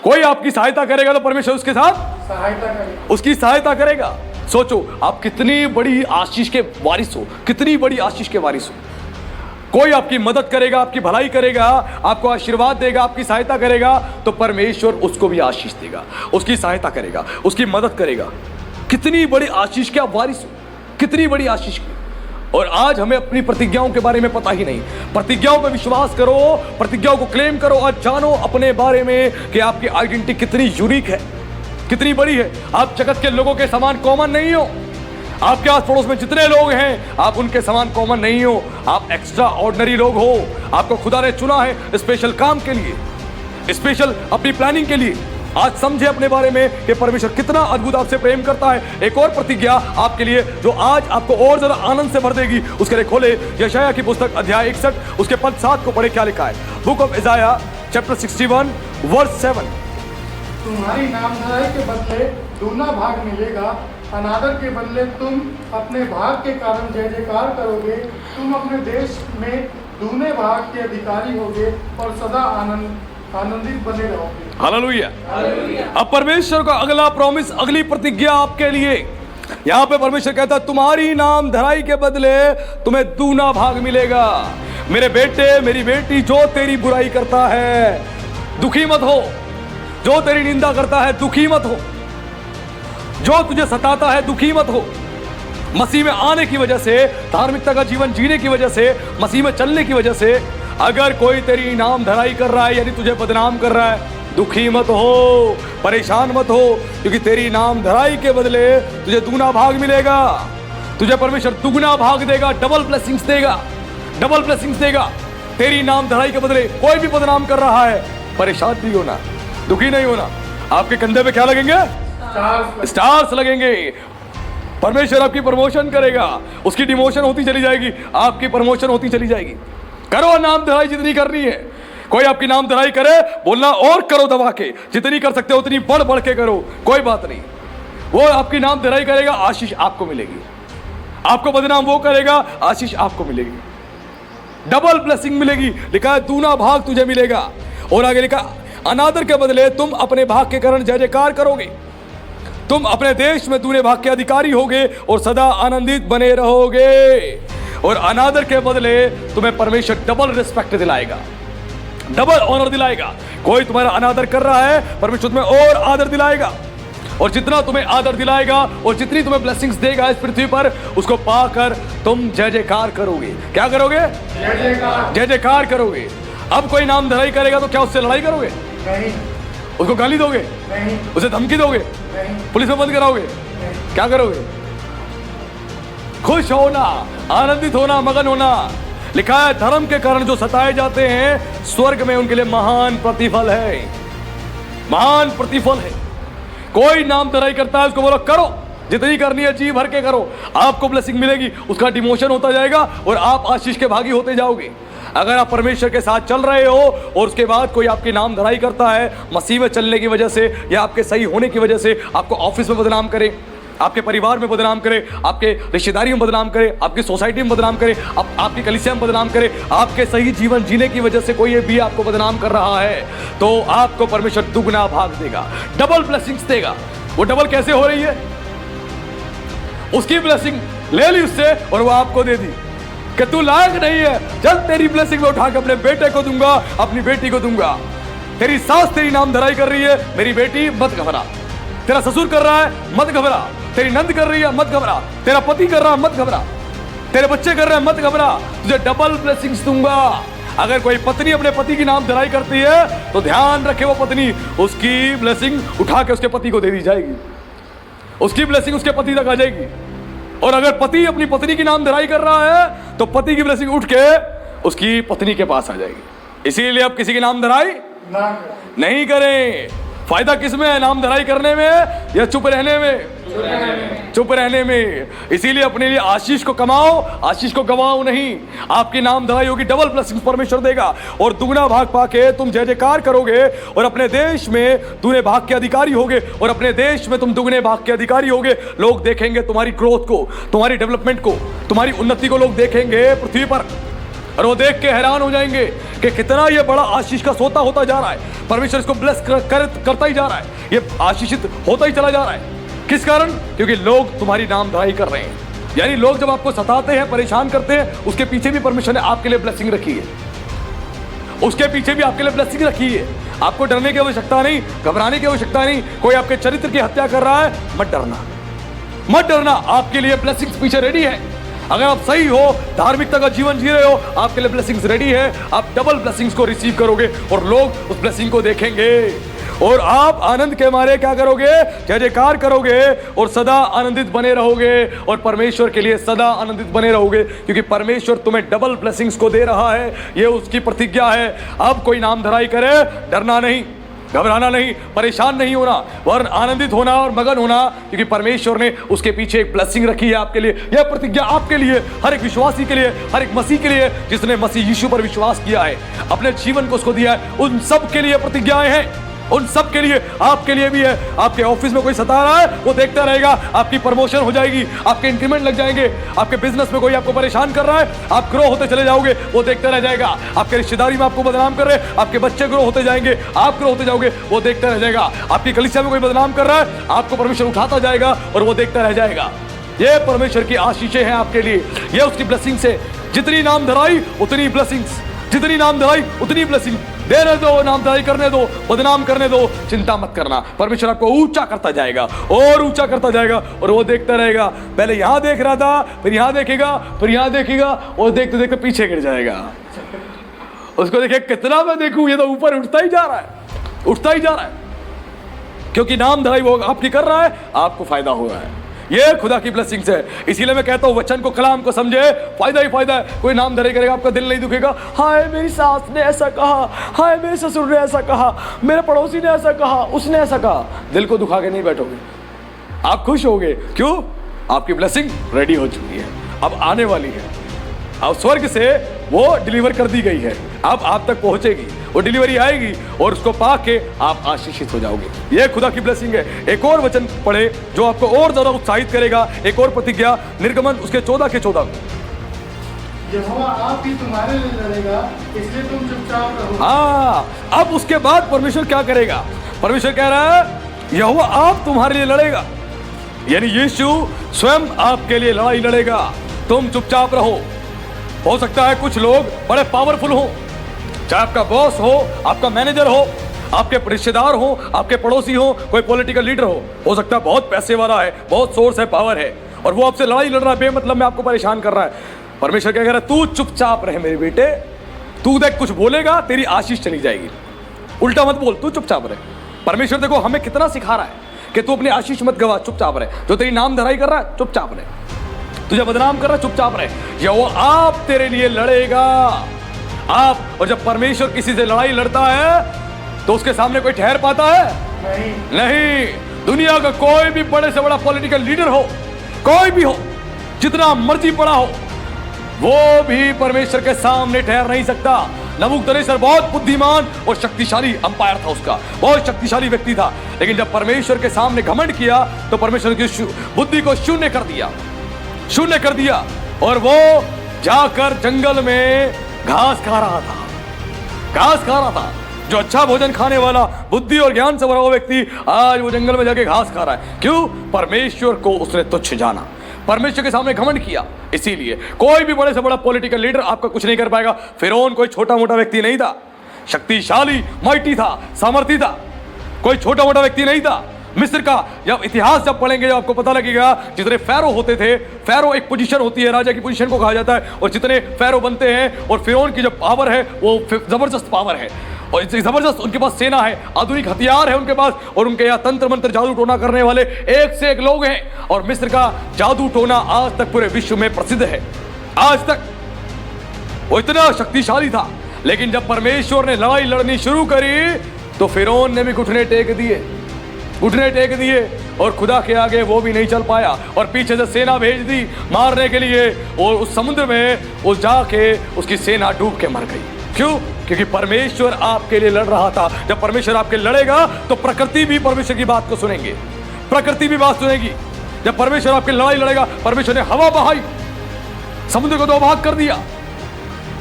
कोई आपकी सहायता करेगा तो परमेश्वर उसके साथ सहायता करेगा, उसकी सहायता करेगा। सोचो आप कितनी बड़ी आशीष के वारिस हो, कितनी बड़ी आशीष के वारिस हो। कोई आपकी मदद करेगा, आपकी भलाई करेगा, आपको आशीर्वाद देगा, आपकी सहायता करेगा, तो परमेश्वर उसको भी आशीष देगा, उसकी सहायता करेगा, उसकी मदद करेगा। कितनी बड़ी आशीष के आप वारिस हो, कितनी बड़ी आशीष की। और आज हमें अपनी प्रतिज्ञाओं के बारे में पता ही नहीं। प्रतिज्ञाओं पर विश्वास करो, प्रतिज्ञाओं को क्लेम करो और जानो अपने बारे में कि आपकी आइडेंटिटी कितनी यूनिक है, कितनी बड़ी है। आप जगत के लोगों के समान कॉमन नहीं हो। आपके आस पड़ोस में जितने लोग हैं आप उनके समान कॉमन नहीं हो। आप एक्स्ट्रा ऑर्डिनरी लोग हो। आपको खुदा ने चुना है स्पेशल काम के लिए, स्पेशल अपनी प्लानिंग के लिए। आज समझे अपने बारे में कि परमेश्वर कितना अद्भुत आपसे प्रेम करता है। एक और प्रतिज्ञा आपके लिए जो आज आपको और ज्यादा आनंद से भर देगी, उसके लिए खोले यशायाह की पुस्तक अध्याय 61 उसके पद 7 को पढ़े। क्या लिखा है? Book of Isaiah chapter 61 verse 7। तुम्हारी नामधराई के बदले दूना भाग मिलेगा, अनादर के बदले तुम अपने भाग के कारण जय जयकार करोगे। तुम अपने देश में दूने भाग के अधिकारी होगे और सदा आनंदित बने रहोगे। हालेलुया। अब परमेश्वर का अगला प्रॉमिस, अगली प्रतिज्ञा आपके लिए। यहाँ पे परमेश्वर कहता है तुम्हारी नाम धराई के बदले तुम्हें दूना भाग मिलेगा। मेरे बेटे, मेरी बेटी, जो तेरी बुराई करता है दुखी मत हो, जो तेरी निंदा करता है दुखी मत हो, जो तुझे सताता है दुखी मत हो। मसीह में आने की वजह से, धार्मिकता का जीवन जीने की वजह से, मसीह में चलने की वजह से अगर कोई तेरी नाम धराई कर रहा है यानी तुझे बदनाम कर रहा है, दुखी मत हो, परेशान मत हो, क्योंकि तेरी नाम धराई के बदले तुझे दूना भाग मिलेगा। तुझे परमेश्वर दुगना भाग देगा, डबल ब्लेसिंग्स देगा, डबल ब्लेसिंग्स देगा। तेरी नाम धराई के बदले कोई भी बदनाम कर रहा है, परेशान नहीं होना, दुखी नहीं होना। आपके कंधे पे क्या लगेंगे? स्टार्स लगेंगे। परमेश्वर आपकी प्रमोशन करेगा, उसकी डिमोशन होती चली जाएगी, आपकी प्रमोशन होती चली जाएगी। करो नाम धराई जितनी करनी है। कोई आपकी नाम धराई करे, बोलना और करो दबा के, जितनी कर सकते हो उतनी बढ़ बढ़ के करो, कोई बात नहीं। वो आपकी नाम धराई करेगा, आशीष आपको मिलेगी। आपको बदनाम वो करेगा, आशीष आपको मिलेगी, डबल ब्लेसिंग मिलेगी। लिखा है दूना भाग तुझे मिलेगा। और आगे लिखा अनादर के बदले तुम अपने भाग के कारण जय जयकार करोगे। तुम अपने देश में दूने भाग के अधिकारी होगे और सदा आनंदित बने रहोगे। और अनादर के बदले तुम्हें परमेश्वर डबल रिस्पेक्ट दिलाएगा, डबल ऑनर दिलाएगा। कोई तुम्हारा अनादर कर रहा है, परमेश्वर तुम्हें और आदर दिलाएगा। और जितना तुम्हें आदर दिलाएगा और जितनी तुम्हें ब्लेसिंग्स देगा इस पृथ्वी पर, उसको पाकर तुम जय जयकार करोगे। क्या करोगे? जय जयकार करोगे। अब कोई नाम धराई करेगा तो क्या उससे लड़ाई करोगे? नहीं। उसको गाली दोगे? नहीं। उसे धमकी दोगे? नहीं। पुलिस में बंद कराओगे? नहीं। क्या करोगे? खुश होना, आनंदित होना, मगन होना। लिखा है धर्म के कारण जो सताए जाते हैं स्वर्ग में उनके लिए महान प्रतिफल है, महान प्रतिफल है। कोई नाम धराई करता है उसको बोलो करो, जितनी करनी है जी भर के करो, आपको ब्लेसिंग मिलेगी। उसका डिमोशन होता जाएगा और आप आशीष के भागी होते जाओगे। अगर आप परमेश्वर के साथ चल रहे हो और उसके बाद कोई आपकी नाम धराई करता है मसीह में चलने की वजह से या आपके सही होने की वजह से, आपको ऑफिस में बदनाम करे, आपके परिवार में बदनाम करे, आपके रिश्तेदारी में बदनाम करे, आपकी सोसाइटी में बदनाम करे, आपकी कलीसिया में बदनाम करे, आपके सही जीवन जीने की वजह से कोई ये भी आपको बदनाम कर रहा है, तो आपको परमेश्वर दुगना भाग देगा, डबल ब्लेसिंग्स देगा। वो डबल कैसे हो रही है? उसकी ब्लेसिंग ले ली उससे और वो आपको दे दी कि तू लायक नहीं है, चल तेरी ब्लेसिंग में उठा के अपने बेटे को दूंगा, अपनी बेटी को दूंगा। तेरी सास तेरी नाम धराई कर रही है, मेरी बेटी मत घबरा। तेरा ससुर कर रहा है, मत घबरा। तेरी नंद कर रही है, मत घबरा। तेरा पति कर रहा है, मत घबरा। तेरे बच्चे कर रहे हैं, मत घबरा। तुझे डबल ब्लेसिंग्स दूंगा। अगर कोई पत्नी अपने पति की नाम धराई करती है तो ध्यान रखे वो पत्नी, उसकी ब्लेसिंग उठा के उसके पति को दे दी जाएगी, उसकी ब्लेसिंग उसके पति तक आ जाएगी। और अगर पति अपनी पत्नी की नाम धराई कर रहा है तो पति की ब्लेसिंग उठ के उसकी पत्नी के पास आ जाएगी। इसीलिए अब किसी की नाम धराई नहीं करें। फायदा किसमें है? नाम धराई करने में या चुप रहने में? चुप रहने में। इसीलिए अपने लिए आशीष को कमाओ, आशीष को गवाओ नहीं। आपकी नाम धराई होगी, डबल ब्लेसिंग परमेश्वर देगा और दुगना भाग पाके तुम जय जयकार करोगे और अपने देश में दूने भाग के अधिकारी होगे। और अपने देश में तुम दुगने भाग के अधिकारी होगे। लोग देखेंगे तुम्हारी ग्रोथ को, तुम्हारी डेवलपमेंट को, तुम्हारी उन्नति को लोग देखेंगे पृथ्वी पर और वो देख के हैरान हो जाएंगे कि कितना ये बड़ा आशीष का सोता होता जा रहा है। परमेश्वर इसको ब्लेस करता ही जा रहा है, ये आशीषित होता ही चला जा रहा है। किस कारण? क्योंकि लोग तुम्हारी नाम धराई कर रहे हैं, यानी लोग जब आपको सताते हैं, परेशान करते हैं, उसके पीछे भी परमेश्वर ने आपके लिए ब्लेसिंग रखी है। उसके पीछे भी आपके लिए ब्लेसिंग रखी है। आपको डरने की आवश्यकता नहीं, घबराने की आवश्यकता नहीं। कोई आपके चरित्र की हत्या कर रहा है, मत डरना, मत डरना। आपके लिए ब्लेसिंग्स पीछे रेडी है। अगर आप सही हो, धार्मिकता का जीवन जी रहे हो, आपके लिए ब्लेसिंग्स रेडी है। आप डबल ब्लेसिंग्स को रिसीव करोगे और लोग उस ब्लेसिंग को देखेंगे और आप आनंद के मारे क्या करोगे? जय जयकार करोगे और सदा आनंदित बने रहोगे और परमेश्वर के लिए सदा आनंदित बने रहोगे, क्योंकि परमेश्वर तुम्हें डबल ब्लेसिंग्स को दे रहा है। ये उसकी प्रतिज्ञा है। अब कोई नाम धराई करे, डरना नहीं, घबराना नहीं, परेशान नहीं होना, वरन आनंदित होना और मगन होना, क्योंकि परमेश्वर ने उसके पीछे एक ब्लेसिंग रखी है आपके लिए। यह प्रतिज्ञा आपके लिए, हर एक विश्वासी के लिए, हर एक मसीह के लिए जिसने मसीह यीशु पर विश्वास किया है, अपने जीवन को उसको दिया है, उन सब के लिए प्रतिज्ञाएं हैं। उन सब के लिए, आपके लिए भी है। आपके ऑफिस में कोई सता रहा है, वो देखता रहेगा, आपकी प्रमोशन हो जाएगी, आपके इंक्रीमेंट लग जाएंगे। आपके बिजनेस में कोई आपको परेशान कर रहा है, आप ग्रो होते चले जाओगे, वो देखता रह जाएगा। आपके रिश्तेदारी में आपको बदनाम कर रहे हैं, आपके बच्चे ग्रो होते जाएंगे, आप ग्रो होते जाओगे, वो देखता रह जाएगा। आपकी कलीसिया में कोई बदनाम कर रहा है, आपको परमेश्वर उठाता जाएगा और वो देखता रह जाएगा। ये परमेश्वर की आशीषें हैं आपके लिए, ये उसकी ब्लेसिंग्स है। जितनी नाम धराई उतनी ब्लेसिंग्स, जितनी नाम धराई उतनी ब्लेसिंग। देने दो, नामधराई करने दो, बदनाम करने दो, चिंता मत करना। परमेश्वर आपको ऊंचा करता जाएगा और ऊंचा करता जाएगा और वो देखता रहेगा। पहले यहां देख रहा था, फिर यहां देखेगा, फिर यहां देखेगा और देखते देखते पीछे गिर जाएगा। उसको देखे कितना मैं देखूं, ये तो ऊपर उठता ही जा रहा है, उठता ही जा रहा है, क्योंकि नामधराई वो आपकी कर रहा है, आपको फायदा हो रहा है। ये खुदा की ब्लेसिंग्स है। इसीलिए मैं कहता हूं वचन को, कलाम को समझे, फायदा ही फायदा है। कोई नाम धराई करेगा, आपका दिल नहीं दुखेगा। हाय मेरी सास ने ऐसा कहा, हाय मेरे ससुर ने ऐसा कहा, मेरे पड़ोसी ने ऐसा कहा, उसने ऐसा कहा। दिल को दुखा के नहीं बैठोगे, आप खुश होगे। क्यों? आपकी ब्लेसिंग रेडी हो चुकी है, अब आने वाली है। अब स्वर्ग से वो डिलीवर कर दी गई है, अब आप तक पहुंचेगी, वो डिलीवरी आएगी और उसको पाके आप आशीषित हो जाओगे। ये खुदा की ब्लेसिंग है। एक और वचन पढ़े जो आपको और ज्यादा उत्साहित करेगा। एक और प्रतिज्ञा, निर्गमन उसके 14 के 14। यहोवा आप ही तुम्हारे लिए लड़ेगा, इसलिए तुम चुपचाप रहो। हाँ, अब उसके बाद परमेश्वर क्या करेगा? परमेश्वर कह रहा है यहोवा आप तुम्हारे लिए लड़ेगा, यानी यीशु स्वयं आपके लिए लड़ाई लड़ेगा, तुम चुपचाप रहो। हो सकता है कुछ लोग बड़े पावरफुल हो, चाहे आपका बॉस हो, आपका मैनेजर हो, आपके रिश्तेदार हो, आपके पड़ोसी हो, कोई पॉलिटिकल लीडर हो सकता है बहुत पैसे वाला है, बहुत सोर्स है, पावर है, और वो आपसे लड़ाई लड़ रहा है, बेमतलब में आपको परेशान कर रहा है। परमेश्वर क्या कह रहा है? तू चुपचाप रहे मेरे बेटे, तू देख कुछ बोलेगा तेरी आशीष चली जाएगी, उल्टा मत बोल, तू चुपचाप रहे। परमेश्वर देखो हमें कितना सिखा रहा है कि तू अपनी आशीष मत गवा, चुपचाप रहे। जो तेरी नाम धराई कर रहा है, चुपचाप रहे। तुझे बदनाम कर रहा है, चुपचाप रहे, या वो आप तेरे लिए लड़ेगा। आप, और जब परमेश्वर किसी से लड़ाई लड़ता है तो उसके सामने कोई ठहर पाता है? नहीं। दुनिया का कोई भी बड़े से बड़ा पॉलिटिकल लीडर हो, कोई भी हो, जितना मर्जी बड़ा हो, वो भी परमेश्वर के सामने ठहर नहीं सकता। नबूकदनेस्सर बहुत बुद्धिमान और शक्तिशाली अंपायर था, उसका बहुत शक्तिशाली व्यक्ति था, लेकिन जब परमेश्वर के सामने घमंड किया तो परमेश्वर की बुद्धि को शून्य कर दिया, शून्य कर दिया, और वो जाकर जंगल में घास खा रहा था, घास खा रहा था। जो अच्छा भोजन खाने वाला, बुद्धि और ज्ञान से भरा हुआ व्यक्ति आज वो जंगल में जाके घास खा रहा है। क्यों? परमेश्वर को उसने तुच्छ जाना, परमेश्वर के सामने घमंड किया। इसीलिए कोई भी बड़े से बड़ा पॉलिटिकल लीडर आपका कुछ नहीं कर पाएगा। फिरौन कोई छोटा मोटा व्यक्ति नहीं था, शक्तिशाली, माइटी था, सामर्थी था, कोई छोटा मोटा व्यक्ति नहीं था। मिस्र का जब इतिहास जब पढ़ेंगे, आपको पता लगेगा जितने फैरो होते थे, फैरो एक पोजीशन होती है, राजा की पोजीशन को कहा जाता है, और जितने फैरो बनते हैं, और फिरौन की जो पावर है वो जबरदस्त पावर है, और जबरदस्त उनके पास सेना है, आधुनिक हथियार है उनके पास, और उनके यहाँ तंत्र मंत्र जादू टोना करने वाले एक से एक लोग हैं। और मिस्र का जादू टोना आज तक पूरे विश्व में प्रसिद्ध है, आज तक वो इतना शक्तिशाली था। लेकिन जब परमेश्वर ने लड़ाई लड़नी शुरू करी तो फिरौन ने भी घुटने टेक दिए, घुटने टेक दिए, और खुदा के आगे वो भी नहीं चल पाया, और पीछे से सेना भेज दी मारने के लिए, और उस समुद्र में वो जाके उसकी सेना डूब के मर गई। क्यों? क्योंकि परमेश्वर आपके लिए लड़ रहा था। जब परमेश्वर आपके लड़ेगा तो प्रकृति भी परमेश्वर की बात को सुनेंगे, प्रकृति भी बात सुनेगी। जब परमेश्वर आपकी लड़ाई लड़ेगा, परमेश्वर ने हवा बहाई, समुद्र को दो भाग कर दिया,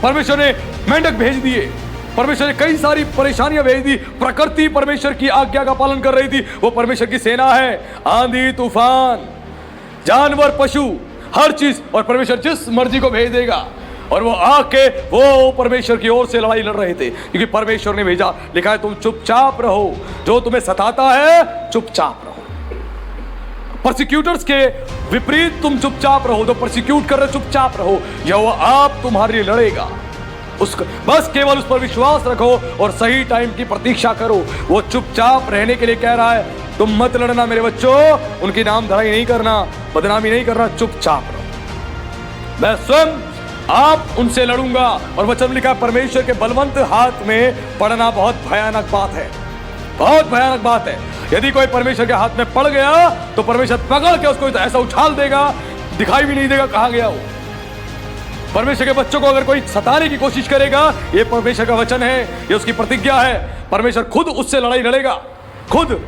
परमेश्वर ने मेंढक भेज दिए, परमेश्वर ने कई सारी परेशानियां भेज दी। प्रकृति परमेश्वर की आज्ञा का पालन कर रही थी, वो परमेश्वर की सेना है। आंधी, तूफान, जानवर, पशु, हर चीज, और परमेश्वर जिस मर्जी को भेज देगा। और वो आके वो परमेश्वर की ओर से लड़ाई लड़ रहे थे, क्योंकि परमेश्वर ने भेजा। लिखा है तुम चुपचाप रहो, जो तुम्हें सताता है चुपचाप रहो। परसिक्यूटर्स के विपरीत तुम चुपचाप रहो, तो परसिक्यूट कर रहे चुपचाप रहो, यहोवा आप तुम्हारे लिए लड़ेगा। उसको बस केवल उस पर विश्वास रखो और सही टाइम की प्रतीक्षा करो। वो चुपचाप रहने के लिए कह रहा है, तुम मत लड़ना मेरे बच्चों, उनकी नाम धराई नहीं करना, बदनामी नहीं करना, चुपचाप रहो, मैं स्वयं आप उनसे लड़ूंगा। और वचन लिखा, परमेश्वर के बलवंत हाथ में पड़ना बहुत भयानक बात है, बहुत भयानक बात है। यदि कोई परमेश्वर के हाथ में पड़ गया तो परमेश्वर पकड़ के उसको ऐसा उछाल देगा, दिखाई भी नहीं देगा कहां गया वो। परमेश्वर के बच्चों को अगर कोई सताने की कोशिश करेगा, ये परमेश्वर का वचन है, ये उसकी प्रतिज्ञा है, परमेश्वर खुद उससे लड़ाई लड़ेगा, खुद।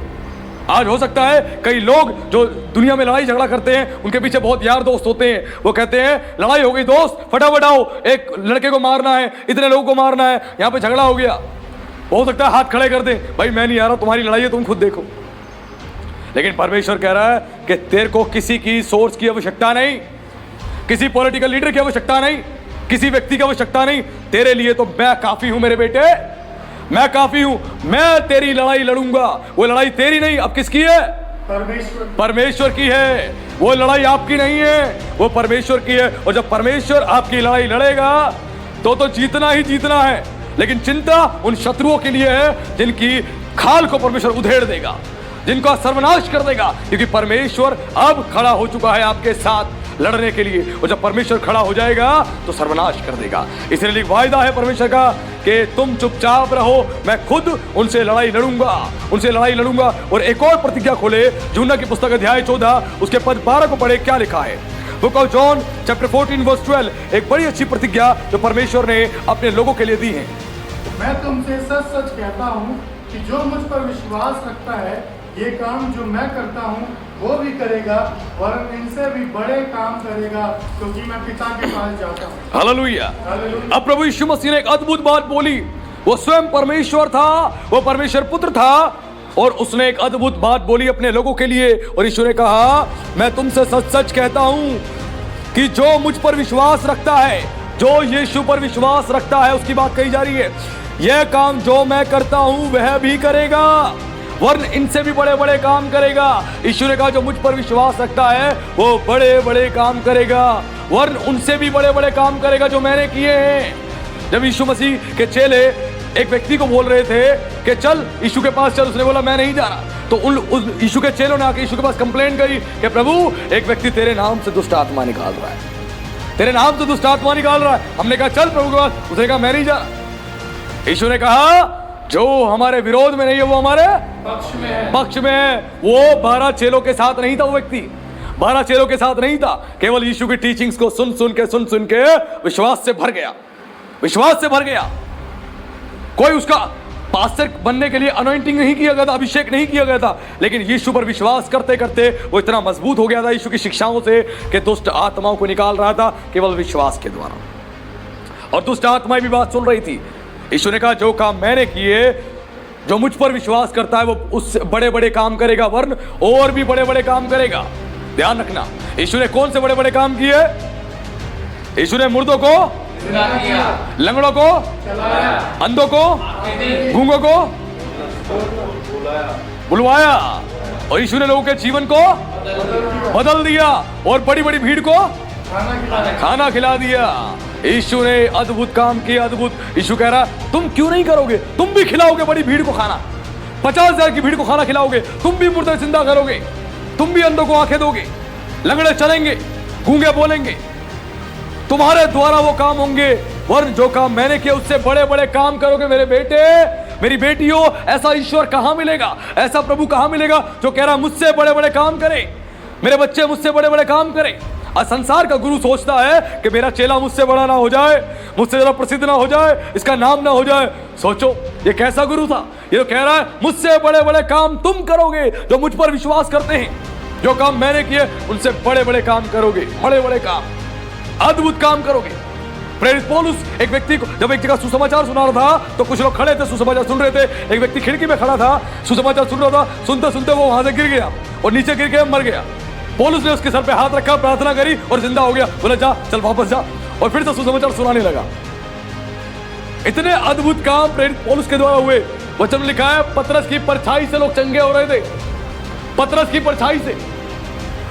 आज हो सकता है कई लोग जो दुनिया में लड़ाई झगड़ा करते हैं, उनके पीछे बहुत यार दोस्त होते हैं, वो कहते हैं लड़ाई हो गई दोस्त, फटाफट आओ, एक लड़के को मारना है, इतने लोगों को मारना है, यहां पे झगड़ा हो गया। हो सकता है हाथ खड़े कर दे, भाई मैं नहीं आ रहा, तुम्हारी लड़ाई है, तुम खुद देखो। लेकिन परमेश्वर कह रहा है कि तेरे को किसी की सोर्स की आवश्यकता नहीं, किसी पॉलिटिकल लीडर की आवश्यकता नहीं, किसी व्यक्ति की आवश्यकता नहीं, तेरे लिए तो मैं काफी हूं मेरे बेटे, मैं काफी हूं, मैं तेरी लड़ाई लड़ूंगा। वो लड़ाई तेरी नहीं, अब किसकी है? परमेश्वर की है। वो लड़ाई आपकी नहीं है, वो परमेश्वर की है। और जब परमेश्वर आपकी लड़ाई लड़ेगा तो जीतना ही जीतना है। लेकिन चिंता उन शत्रुओं के लिए है जिनकी खाल को परमेश्वर उधेड़ देगा, जिनका सर्वनाश कर देगा, क्योंकि परमेश्वर अब खड़ा हो चुका है आपके साथ लड़ने के लिए। और जब परमेश्वर खड़ा हो जाएगा तो सर्वनाश कर देगा। इसलिए वायदा है परमेश्वर का कि तुम चुपचाप रहो, मैं खुद उनसे लड़ाई लड़ूंगा, उनसे लड़ाई लड़ूंगा। और एक और प्रतिज्ञा खोले, यूहन्ना की पुस्तक अध्याय 14 उसके पद 12 को पढ़े, क्या लिखा है? Book of John chapter 14 verse 12, एक बड़ी अच्छी प्रतिज्ञा जो परमेश्वर ने अपने लोगों के लिए दी है। मैं तुमसे सच सच कहता हूँ कि जो मुझ पर विश्वास रखता है, ये काम जो मैं करता हूँ वो भी करेगा, और इनसे भी बड़े काम करेगा, क्योंकि मैं पिता के पास जाता हूँ। हालेलुया। अब प्रभु यीशु मसीह ने एक अद्भुत बात बोली। वो स्वयं परमेश्वर था, वो परमेश्वर पुत्र था, और उसने एक अद्भुत बात बोली अपने लोगों के लिए। और यीशु ने कहा, मैं तुमसे सच सच कहता हूँ कि जो मुझ पर विश्वास रखता है, जो यीशु पर विश्वास रखता है, उसकी बात कही जा रही है, यह काम जो मैं करता हूँ वह भी करेगा, वरन इनसे भी बड़े बड़े काम करेगा। यीशु ने कहा जो मुझ पर विश्वास रखता है वो बड़े बड़े काम करेगा, वरन उनसे भी बड़े बड़े काम करेगा जो मैंने किए हैं। जब यीशु मसीह के चेले एक व्यक्ति को बोल रहे थे कि चल यीशु के पास चल, उसने बोला मैं नहीं जा रहा, तो उन यीशु के चेलों ने आके यीशु के पास कंप्लेंट करी कि प्रभु एक व्यक्ति तेरे नाम से दुष्ट आत्मा निकाल रहा है, तेरे नाम से दुष्ट आत्मा निकाल रहा है। हमने कहा चल प्रभु के पास, उसने कहा मैं नहीं जा रहा। यीशु ने कहा जो हमारे विरोध में नहीं है वो हमारे पक्ष में है। वो 12 चेलों के साथ नहीं था, वो व्यक्ति 12 चेलों के साथ नहीं था, केवल यीशु की टीचिंग्स को सुन सुन के विश्वास से भर गया, विश्वास से भर गया। कोई उसका पास्टर बनने के लिए अनॉइंटिंग नहीं किया गया था, अभिषेक नहीं किया गया था, लेकिन यीशु पर विश्वास करते करते वो इतना मजबूत हो गया था यीशु की शिक्षाओं से कि दुष्ट आत्माओं को निकाल रहा था केवल विश्वास के द्वारा। और दुष्ट आत्माएं भी बात सुन रही थी। यीशु ने कहा जो काम मैंने किए, जो मुझ पर विश्वास करता है वो उससे बड़े बड़े काम करेगा, वरन और भी बड़े बड़े काम करेगा। ध्यान रखना, यीशु ने कौन से बड़े बड़े काम किए? यीशु ने मुर्दों को लंगड़ों को चलाया, अंधों को, गूंगों को बुलवाया, और यीशु ने लोगों के जीवन को बदल दिया, और बड़ी बड़ी भीड़ को खाना खिला दिया। यीशु ने अद्भुत काम किया, अद्भुत। यीशु कह रहा तुम क्यों नहीं करोगे? तुम भी खिलाओगे बड़ी भीड़ को खाना, 50,000 की भीड़ को खाना खिलाओगे, तुम भी मुर्दे जिंदा करोगे, तुम भी अंधों को आंखें दोगे, लंगड़े चलेंगे, गूंगे बोलेंगे, तुम्हारे द्वारा वो काम होंगे, वरन जो काम मैंने किया उससे बड़े बड़े काम करोगे। मेरे बेटे, मेरी बेटियों, ऐसा ईश्वर कहां मिलेगा, ऐसा प्रभु कहां मिलेगा जो कह रहा मुझसे बड़े बड़े काम करे, मेरे बच्चे मुझसे बड़े बड़े काम करे। आज संसार का गुरु सोचता है कि मेरा चेला मुझसे बड़ा ना हो जाए, मुझसे ज्यादा प्रसिद्ध ना हो जाए, इसका नाम ना हो जाए। सोचो ये कैसा गुरु था, ये तो कह रहा है मुझसे बड़े बड़े काम तुम करोगे जो मुझ पर विश्वास करते हैं, जो काम मैंने किए उनसे बड़े बड़े काम करोगे, बड़े बड़े काम, अद्भुत काम करोगे। प्रेरित पौलुस एक व्यक्ति को जब एक जगह सुसमाचार सुना रहा था तो कुछ लोग खड़े थे, सुसमाचार सुन रहे थे। एक व्यक्ति खिड़की में खड़ा था, सुसमाचार सुन रहा था, सुनते सुनते वो वहां से गिर गया और नीचे गिर के मर गया। पौलुस ने उसके सर पे हाथ रखा, प्रार्थना करी और जिंदा हो गया। बोला जा, चल वापस जा, और फिर से सुसमाचार सुनाने लगा। इतने अद्भुत काम प्रेरित पौलुस के द्वारा हुए। वचन में लिखा है पतरस की परछाई से लोग चंगे हो रहे थे। पतरस की परछाई से,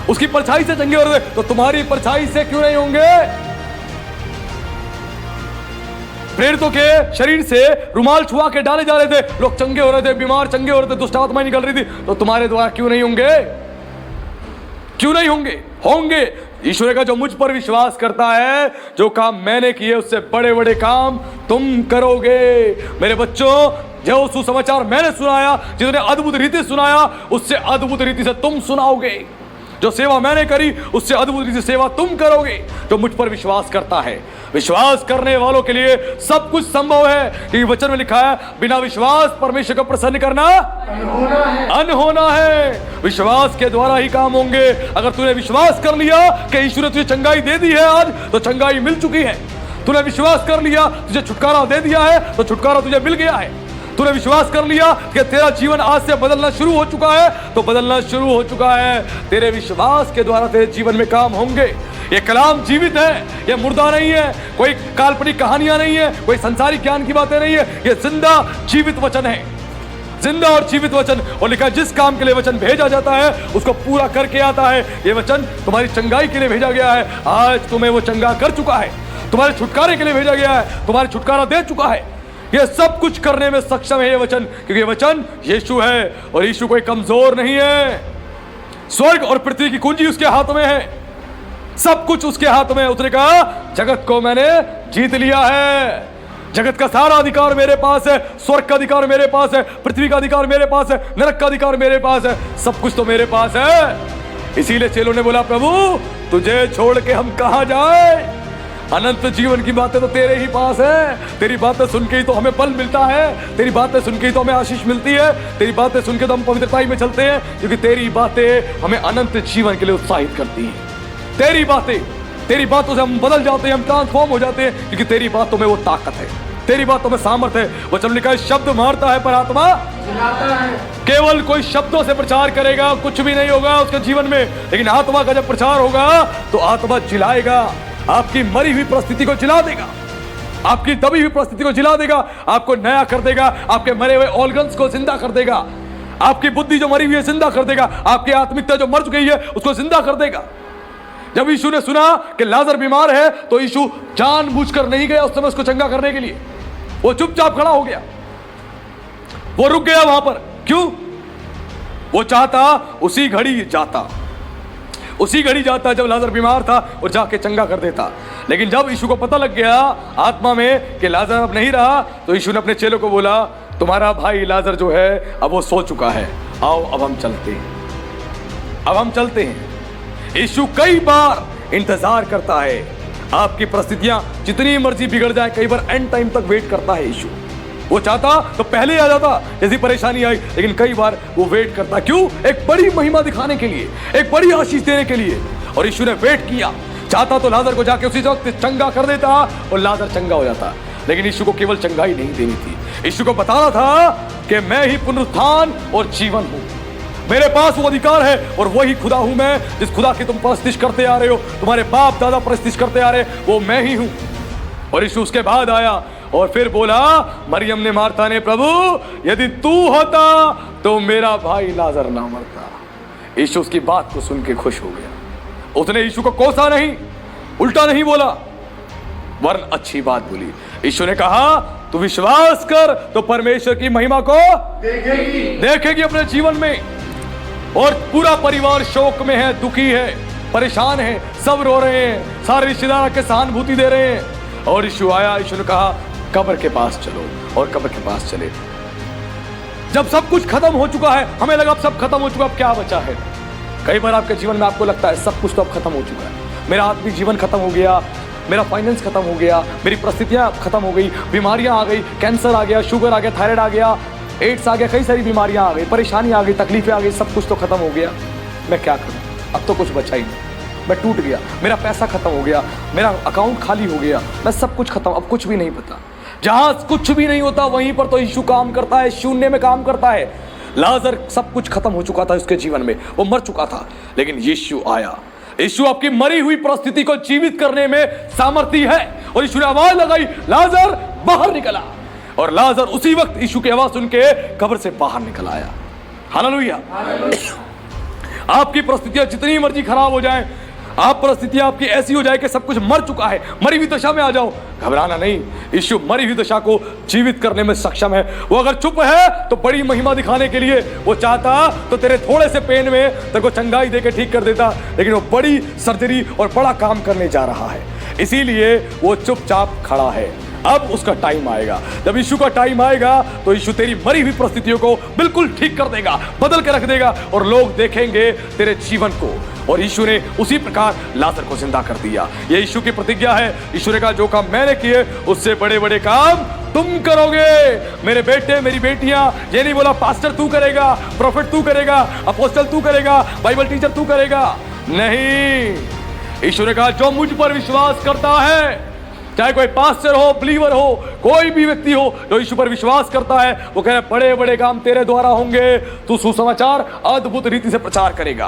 उसकी परछाई से चंगे हो रहे थे, तो तुम्हारी परछाई से क्यों नहीं होंगे? प्रेरितों के शरीर से रुमाल छुआ के डाले जा रहे थे, लोग चंगे हो रहे थे, बीमार चंगे हो रहे थे, दुष्ट आत्माएं निकल रही थी, तो तुम्हारे द्वारा क्यों नहीं होंगे? क्यों नहीं होंगे? होंगे। ईश्वर का जो मुझ पर विश्वास करता है, जो काम मैंने किए उससे बड़े बड़े काम तुम करोगे। मेरे बच्चों, जो सुसमाचार मैंने सुनाया, जितने अद्भुत रीति सुनाया, उससे अद्भुत रीति से तुम सुनाओगे। जो सेवा मैंने करी, उससे अद्भुत रीति से सेवा तुम करोगे। जो मुझ पर विश्वास करता है, विश्वास करने वालों के लिए सब कुछ संभव है, क्योंकि वचन में लिखा है बिना विश्वास परमेश्वर को प्रसन्न करना अनहोना है। विश्वास के द्वारा ही काम होंगे। अगर तूने विश्वास कर लिया कि ईश्वर ने तुझे चंगाई दे दी है आज, तो चंगाई मिल चुकी है। तूने विश्वास कर लिया तुझे छुटकारा दे दिया है, तो छुटकारा तुझे मिल गया है। तूने विश्वास कर लिया कि तेरा जीवन आज से बदलना शुरू हो चुका है, तो बदलना शुरू हो चुका है। तेरे विश्वास के द्वारा तेरे जीवन में काम होंगे। ये कलाम जीवित है, ये मुर्दा नहीं है, कोई काल्पनिक कहानियां नहीं है, कोई संसारिक ज्ञान की बातें नहीं है। ये जिंदा जीवित वचन है, जिंदा और जीवित वचन। और लिखा जिस काम के लिए वचन भेजा जाता है उसको पूरा करके आता है। ये वचन तुम्हारी चंगाई के लिए भेजा गया है। आज तुम्हें वो चंगा कर चुका है। तुम्हारे छुटकारे के लिए भेजा गया है, तुम्हारे छुटकारा दे चुका है। ये सब कुछ करने में सक्षम है ये वचन, क्योंकि ये वचन यीशु है, और यीशु कोई कमजोर नहीं है। स्वर्ग और पृथ्वी की कुंजी उसके हाथ में है, सब कुछ उसके हाथ में। उसने कहा जगत को मैंने जीत लिया है। जगत का सारा अधिकार मेरे पास है, स्वर्ग का अधिकार मेरे पास है, पृथ्वी का अधिकार मेरे पास है, नरक का अधिकार मेरे पास है, सब कुछ तो मेरे पास है। इसीलिए चेलों ने बोला प्रभु तुझे छोड़ के हम कहां जाए? अनंत जीवन की बातें तो तेरे ही पास है। तेरी बातें सुन के ही तो हमें बल मिलता है, तेरी बातें सुन के ही तो हमें आशीष मिलती है, तेरी बातें सुन के तो हम पवित्रता में चलते हैं, क्योंकि तेरी बातें हमें अनंत जीवन के लिए उत्साहित करती हैं। तेरी बातों से हम बदल जाते हैं, हम ट्रांसफॉर्म हो जाते हैं, क्योंकि तेरी बातों में वो ताकत है, तेरी बातों में सामर्थ्य है। वचन लिखा है शब्द मारता है पर आत्मा जिलाता है। केवल कोई शब्दों से प्रचार करेगा कुछ भी नहीं होगा उसके जीवन में, लेकिन आत्मा का जब प्रचार होगा तो आत्मा जिलाएगा। आपकी मरी हुई परिस्थिति को जिला देगा, आपकी दबी हुई परिस्थिति को जिला देगा, आपको नया कर देगा, आपके मरे हुए ऑर्गन्स को जिंदा कर देगा, आपकी बुद्धि जो मरी हुई है जिंदा कर देगा, आपकी आत्मिकता जो मर चुकी है उसको जिंदा कर देगा। जब यीशु ने सुना कि लाजर बीमार है, तो यीशु जानबूझकर नहीं गया उस समय उसको चंगा करने के लिए। वो चुपचाप खड़ा हो गया, वो रुक गया वहां पर। क्यों? वो चाहता उसी घड़ी जाता जब लाजर बीमार था और जाके चंगा कर देता। लेकिन जब यीशु को पता लग गया आत्मा में कि लाजर अब नहीं रहा, तो यीशु ने अपने चेलों को बोला तुम्हारा भाई लाजर जो है अब वो सो चुका है, आओ अब हम चलते हैं। यीशु कई बार इंतजार करता है। आपकी परिस्थितियां जितनी मर्जी बिगड़ जाए, कई बार एंड टाइम तक वेट करता है यीशु। वो चाहता तो पहले आ जाता यदि परेशानी आई, लेकिन कई बार वो वेट करता। क्यों? एक बड़ी महिमा दिखाने के लिए, एक बड़ी आशीष देने के लिए। और यीशु ने वेट किया। चाहता तो लाजर को जाके उसी वक्त चंगा कर देता और लाजर चंगा हो जाता, लेकिन यीशु को केवल चंगाई नहीं देनी थी। यीशु को बताना था कि मैं ही पुनरुत्थान और जीवन हूं, मेरे पास वो अधिकार है, और वही खुदा हूं मैं जिस खुदा की तुम परस्तिश करते आ रहे हो, तुम्हारे बाप दादा परस्तिश करते आ रहे, वो मैं ही हूं। और यीशु उसके बाद आया और फिर बोला, मरियम ने मार्था ने, प्रभु यदि तू होता तो मेरा भाई लाजर ना मरता। यीशु उसकी बात को सुन के खुश हो गया। उसने यीशु को कोसा नहीं, उल्टा नहीं बोला, वरन अच्छी बात बोली। यीशु ने कहा तू विश्वास कर तो परमेश्वर की महिमा को देखेगी अपने जीवन में। और पूरा परिवार शोक में है, दुखी है, परेशान है, सब रो रहे हैं, सारे रिश्तेदार आके सहानुभूति दे रहे हैं। और यीशु आया, यीशु ने कहा कब्र के पास चलो, और कब्र के पास चले। जब सब कुछ खत्म हो चुका है, हमें लगा अब सब खत्म हो चुका, अब क्या बचा है? कई बार आपके जीवन में आपको लगता है सब कुछ तो अब खत्म हो चुका है, मेरा आत्मिक जीवन खत्म हो गया, मेरा फाइनेंस खत्म हो गया, मेरी परिस्थितियां खत्म हो गई, बीमारियां आ गई, कैंसर आ गया, शुगर आ गया, थायराइड आ गया, एड्स आ गया, कई सारी बीमारियां आ गई, परेशानी आ गई, तकलीफें आ गई, सब कुछ तो खत्म हो गया, मैं क्या करूं? अब तो कुछ बचा ही नहीं, मैं टूट गया, मेरा पैसा खत्म हो गया, मेरा अकाउंट खाली हो गया, मैं सब कुछ खत्म, अब कुछ भी नहीं पता। जहां कुछ भी नहीं होता वहीं पर तो यीशु काम करता है, शून्य में काम करता है। लाजर सब कुछ खत्म हो चुका था उसके जीवन में, वो मर चुका था, लेकिन यीशु आया। यीशु आपकी मरी हुई परिस्थिति को जीवित करने में सामर्थ्य है। और यीशु ने आवाज लगाई, लाजर बाहर निकला, और लाजर उसी वक्त यीशु की आवाज सुन के कब्र से बाहर निकल आया। हालेलुया। आपकी परिस्थितियां जितनी मर्जी खराब हो जाएं, आप परिस्थितियां आपकी ऐसी हो जाए कि सब कुछ मर चुका है, मरी हुई दशा में आ जाओ, घबराना नहीं। यीशु मरी हुई दशा को जीवित करने में सक्षम है। वो अगर चुप है तो बड़ी महिमा दिखाने के लिए, वो चाहता तो तेरे थोड़े से पेन में तेरे को चंगाई देके ठीक कर देता, लेकिन वो बड़ी सर्जरी और बड़ा काम करने जा रहा है, इसीलिए वो चुपचाप खड़ा है। अब उसका टाइम आएगा, जब यीशु का टाइम आएगा तो यीशु तेरी मरी हुई परिस्थितियों को बिल्कुल ठीक कर देगा, बदल के रख देगा, और लोग देखेंगे तेरे जीवन को। और यीशु ने उसी प्रकार लाजर को जिंदा कर दिया। ये यीशु की प्रतिज्ञा है। यीशु ने कहा, जो काम मैंने किए उससे बड़े बड़े काम तुम करोगे, मेरे बेटे मेरी बेटियां। ये नहीं बोला पास्टर तू करेगा, प्रोफेट तू करेगा, अपोस्टल तू करेगा, बाइबल टीचर तू करेगा, नहीं। यीशु ने कहा, जो मुझ पर विश्वास करता है, चाहे कोई पास्टर हो, बिलीवर हो, कोई भी व्यक्ति हो जो यीशु पर विश्वास करता है, वो कह रहा है बड़े बड़े काम तेरे द्वारा होंगे। तू सुसमाचार अद्भुत रीति से प्रचार करेगा,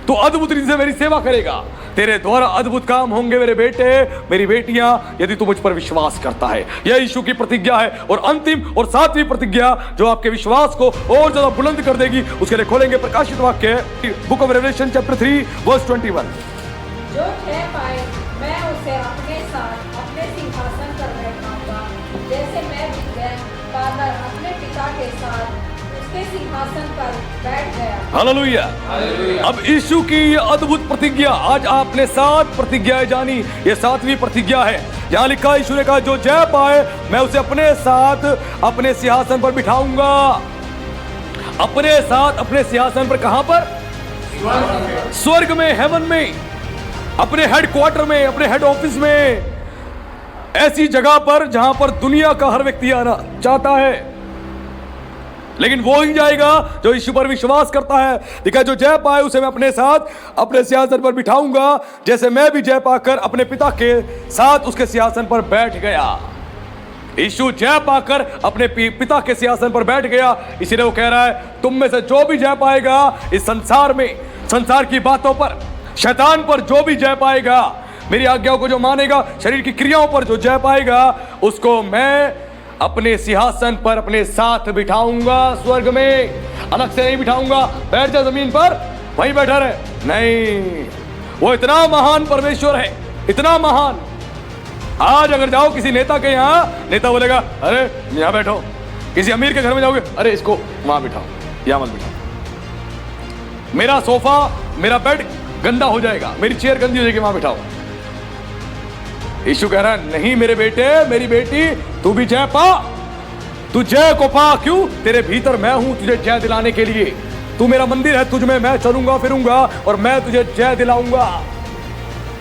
तू अद्भुत रीति से मेरी सेवा करेगा, तेरे द्वारा अद्भुत काम होंगे मेरे बेटे मेरी बेटियां, यदि तू मुझ पर विश्वास करता है। यह यीशु की प्रतिज्ञा है। और अंतिम और सातवीं प्रतिज्ञा जो आपके विश्वास को और ज्यादा बुलंद कर देगी, उसके लिए खोलेंगे प्रकाशित वाक्य, book of Revelation chapter 3 verse 21। जो कह पाए मैं उसे अपने साथ अपने सिंहासन पर बैठाऊंगा, जैसे मैं भी जय पाकर अपने पिता के साथ उसके सिंहासन पर बैठ गया। हालेलुया। अब यीशु की ये अद्भुत प्रतिज्ञा, आज आपने 7 प्रतिज्ञाएं जानी, ये 7वीं प्रतिज्ञा है। यहाँ लिखा, यीशु ने कहा, जो जय पाए मैं उसे अपने साथ अपने सिंहासन पर बिठाऊंगा। अपने साथ अपने सिंहासन पर, कहां पर? स्वर्ग में, हेवन में, अपने हेडक्वार्टर में, अपने हेड ऑफिस में, ऐसी जगह पर जहां पर दुनिया का हर व्यक्ति आना चाहता है, लेकिन वो ही जाएगा जो यीशु पर विश्वास करता है। देखा, जो जय पाए उसे मैं अपने साथ अपने सिंहासन पर बिठाऊंगा, जैसे मैं भी जय पाकर अपने पिता के साथ उसके सिंहासन पर बैठ गया। यीशु जय पाकर अपने पिता के सिंहासन पर बैठ गया, इसीलिए वो कह रहा है, तुम में से जो भी जय पाएगा इस संसार में, संसार की बातों पर, शैतान पर जो भी जय पाएगा, मेरी आज्ञाओं को जो मानेगा, शरीर की क्रियाओं पर जो जय पाएगा, उसको मैं अपने सिंहासन पर अपने साथ बिठाऊंगा स्वर्ग में। अलग से नहीं बिठाऊंगा, बैठ जा जमीन पर, वहीं बैठा रहे, नहीं। वो इतना महान परमेश्वर है, इतना महान। आज अगर जाओ किसी नेता के यहाँ, नेता बोलेगा, अरे यहाँ बैठो। किसी अमीर के घर में जाओगे, अरे इसको वहां बिठाओ, यहाँ मत बिठाओ, मेरा सोफा मेरा बेड गंदा हो जाएगा, मेरी चेयर गंदी हो जाएगी, वहां बिठाओ। यीशु कह रहा है, नहीं मेरे बेटे मेरी बेटी, तू भी जय पा, तू जय को पा। क्यों? तेरे भीतर मैं हूं तुझे जय दिलाने के लिए। तू मेरा मंदिर है, तुझ में मैं चलूंगा फिरूंगा और मैं तुझे जय दिलाऊंगा।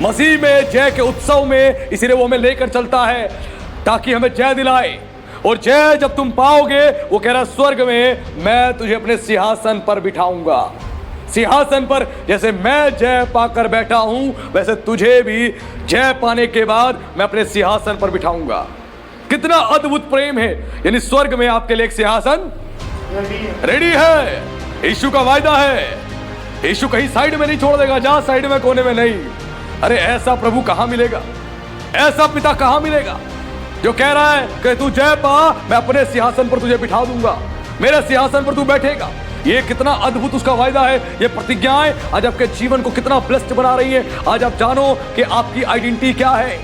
मसीह में जय के उत्सव में, इसीलिए वो हमें लेकर चलता है ताकि हमें जय दिलाए। और जय जब तुम पाओगे, वो कह रहा है, स्वर्ग में मैं तुझे अपने सिंहासन पर बिठाऊंगा। सिंहासन पर जैसे मैं जय पाकर बैठा हूं, वैसे तुझे भी जय पाने के बाद मैं अपने सिंहासन पर बिठाऊंगा। कितना अद्भुत प्रेम है। यानी स्वर्ग में आपके लिए एक सिंहासन रेडी है। यीशु का वायदा है, यीशु कहीं साइड में नहीं छोड़ देगा, जहां साइड में कोने में नहीं। अरे ऐसा प्रभु कहां मिलेगा, ऐसा पिता कहां मिलेगा जो कह रहा है कि तू जय पा, मैं अपने सिंहासन पर तुझे बिठा दूंगा, मेरे सिंहासन पर तू बैठेगा। ये कितना अद्भुत उसका वायदा है। ये प्रतिज्ञाएं आज आपके जीवन को कितना ब्लेस्ड बना रही हैं। आज आप जानो कि आपकी आइडेंटिटी क्या है,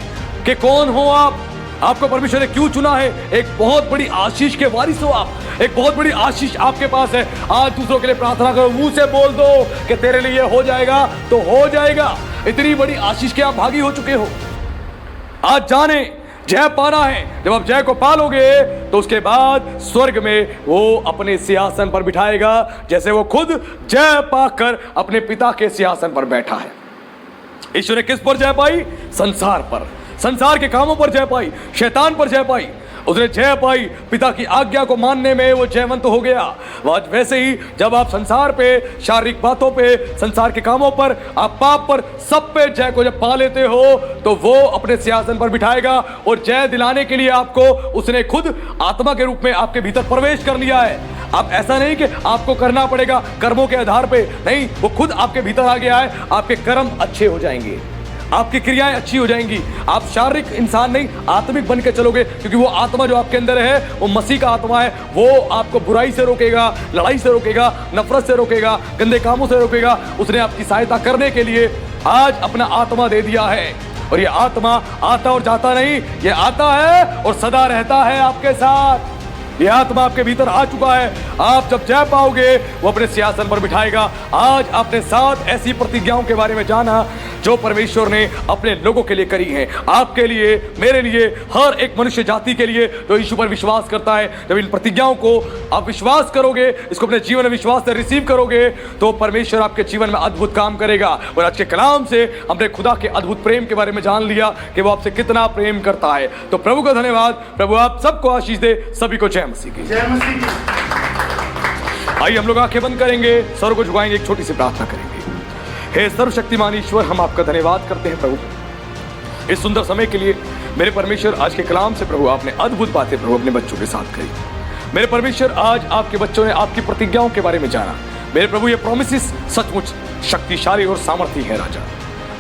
कि कौन हो आप, आपको परमेश्वर ने क्यों चुना है। एक बहुत बड़ी आशीष के वारिस हो आप, एक बहुत बड़ी आशीष आपके पास है। आज दूसरों के लिए प्रार्थना करो, मुंह से बोल दो कि तेरे लिए हो जाएगा तो हो जाएगा। इतनी बड़ी आशीष के आप भागी हो चुके हो। आज जाने जय पाना है। जब आप जय को पालोगे तो उसके बाद स्वर्ग में वो अपने सिंहासन पर बिठाएगा, जैसे वो खुद जय पाकर अपने पिता के सिंहासन पर बैठा है। ईश्वर ने किस पर जय पाई? संसार पर, संसार के कामों पर जय पाई, शैतान पर जय पाई। उसने जय पाई, पिता की आज्ञा को मानने में वो जयवंत हो गया। आज वैसे ही जब आप संसार पे, शारीरिक बातों पे, संसार के कामों पर, आप पाप पर, सब पे जय को जब पा लेते हो तो वो अपने सिंहासन पर बिठाएगा। और जय दिलाने के लिए आपको उसने खुद आत्मा के रूप में आपके भीतर प्रवेश कर लिया है। अब ऐसा नहीं कि आपको करना पड़ेगा कर्मों के आधार पे, नहीं, वो खुद आपके भीतर आ गया है। आपके कर्म अच्छे हो जाएंगे, आपकी क्रियाएं अच्छी हो जाएंगी। आप शारीरिक इंसान नहीं, आत्मिक बन के चलोगे, क्योंकि वो आत्मा जो आपके अंदर है वो मसीह का आत्मा है। वो आपको बुराई से रोकेगा, लड़ाई से रोकेगा, नफरत से रोकेगा, गंदे कामों से रोकेगा। उसने आपकी सहायता करने के लिए आज अपना आत्मा दे दिया है। और ये आत्मा आता और जाता नहीं, ये आता है और सदा रहता है आपके साथ। ये आत्मा आपके भीतर आ चुका है। आप जब जय पाओगे वो अपने सिंहासन पर बिठाएगा। आज आपने 7 ऐसी प्रतिज्ञाओं के बारे में जाना जो परमेश्वर ने अपने लोगों के लिए करी हैं, आपके लिए, मेरे लिए, हर एक मनुष्य जाति के लिए जो यीशु पर विश्वास करता है। जब इन प्रतिज्ञाओं को आप विश्वास करोगे, इसको अपने जीवन में विश्वास से रिसीव करोगे, तो परमेश्वर आपके जीवन में अद्भुत काम करेगा। और आज के कलाम से हमने खुदा के अद्भुत प्रेम के बारे में जान लिया कि वो आपसे कितना प्रेम करता है। तो प्रभु का धन्यवाद। प्रभु आप सबको आशीष दे। सभी को जय मसीह की। जय मसीह की। आइए हम लोग आंखें बंद करेंगे, सर को झुकाएंगे, एक छोटी सी प्रार्थना करेंगे। हे सर्वशक्तिमान ईश्वर, हम आपका धन्यवाद करते हैं प्रभु इस सुंदर समय के लिए। मेरे परमेश्वर, आज के कलाम से प्रभु आपने अद्भुत बातें प्रभु अपने बच्चों के साथ कही। मेरे परमेश्वर, आज आपके बच्चों ने आपकी प्रतिज्ञाओं के बारे में जाना। मेरे प्रभु, ये प्रोमिसेस सचमुच शक्तिशाली और सामर्थी है राजा।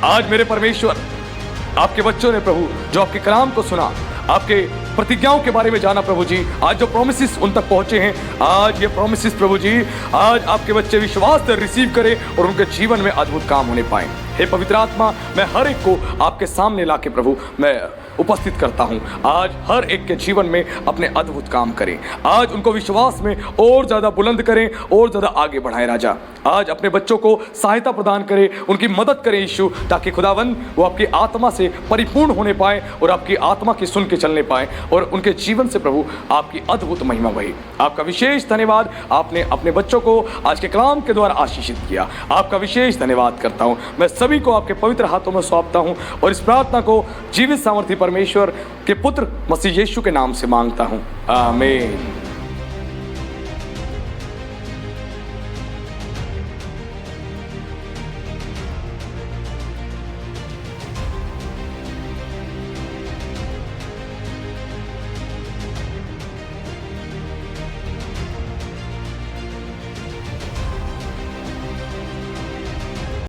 आज मेरे परमेश्वर, आपके बच्चों ने प्रभु जो आपके कलाम को सुना, आपके प्रतिज्ञाओं के बारे में जाना प्रभु जी, आज जो प्रोमिसेस उन तक पहुंचे हैं, आज ये प्रोमिसेस प्रभु जी, आज आपके बच्चे विश्वास से रिसीव करें और उनके जीवन में अद्भुत काम होने पाए। हे पवित्र आत्मा, मैं हर एक को आपके सामने लाके प्रभु मैं उपस्थित करता हूं। आज हर एक के जीवन में अपने अद्भुत काम करें। आज उनको विश्वास में और ज्यादा बुलंद करें और ज्यादा आगे बढ़ाएं राजा। आज अपने बच्चों को सहायता प्रदान करें, उनकी मदद करें यीशु, ताकि खुदावंद वो आपकी आत्मा से परिपूर्ण होने पाए और आपकी आत्मा की सुन के चलने पाए और उनके जीवन से प्रभु आपकी अद्भुत महिमा बहे। आपका विशेष धन्यवाद। आपने अपने बच्चों को आज के कलाम के द्वारा आशीषित किया। आपका विशेष धन्यवाद करता हूं। मैं सभी को आपके पवित्र हाथों में सौंपता हूं और इस प्रार्थना को जीवित सामर्थी परमेश्वर के पुत्र मसीह यीशु के नाम से मांगता हूं। आमीन।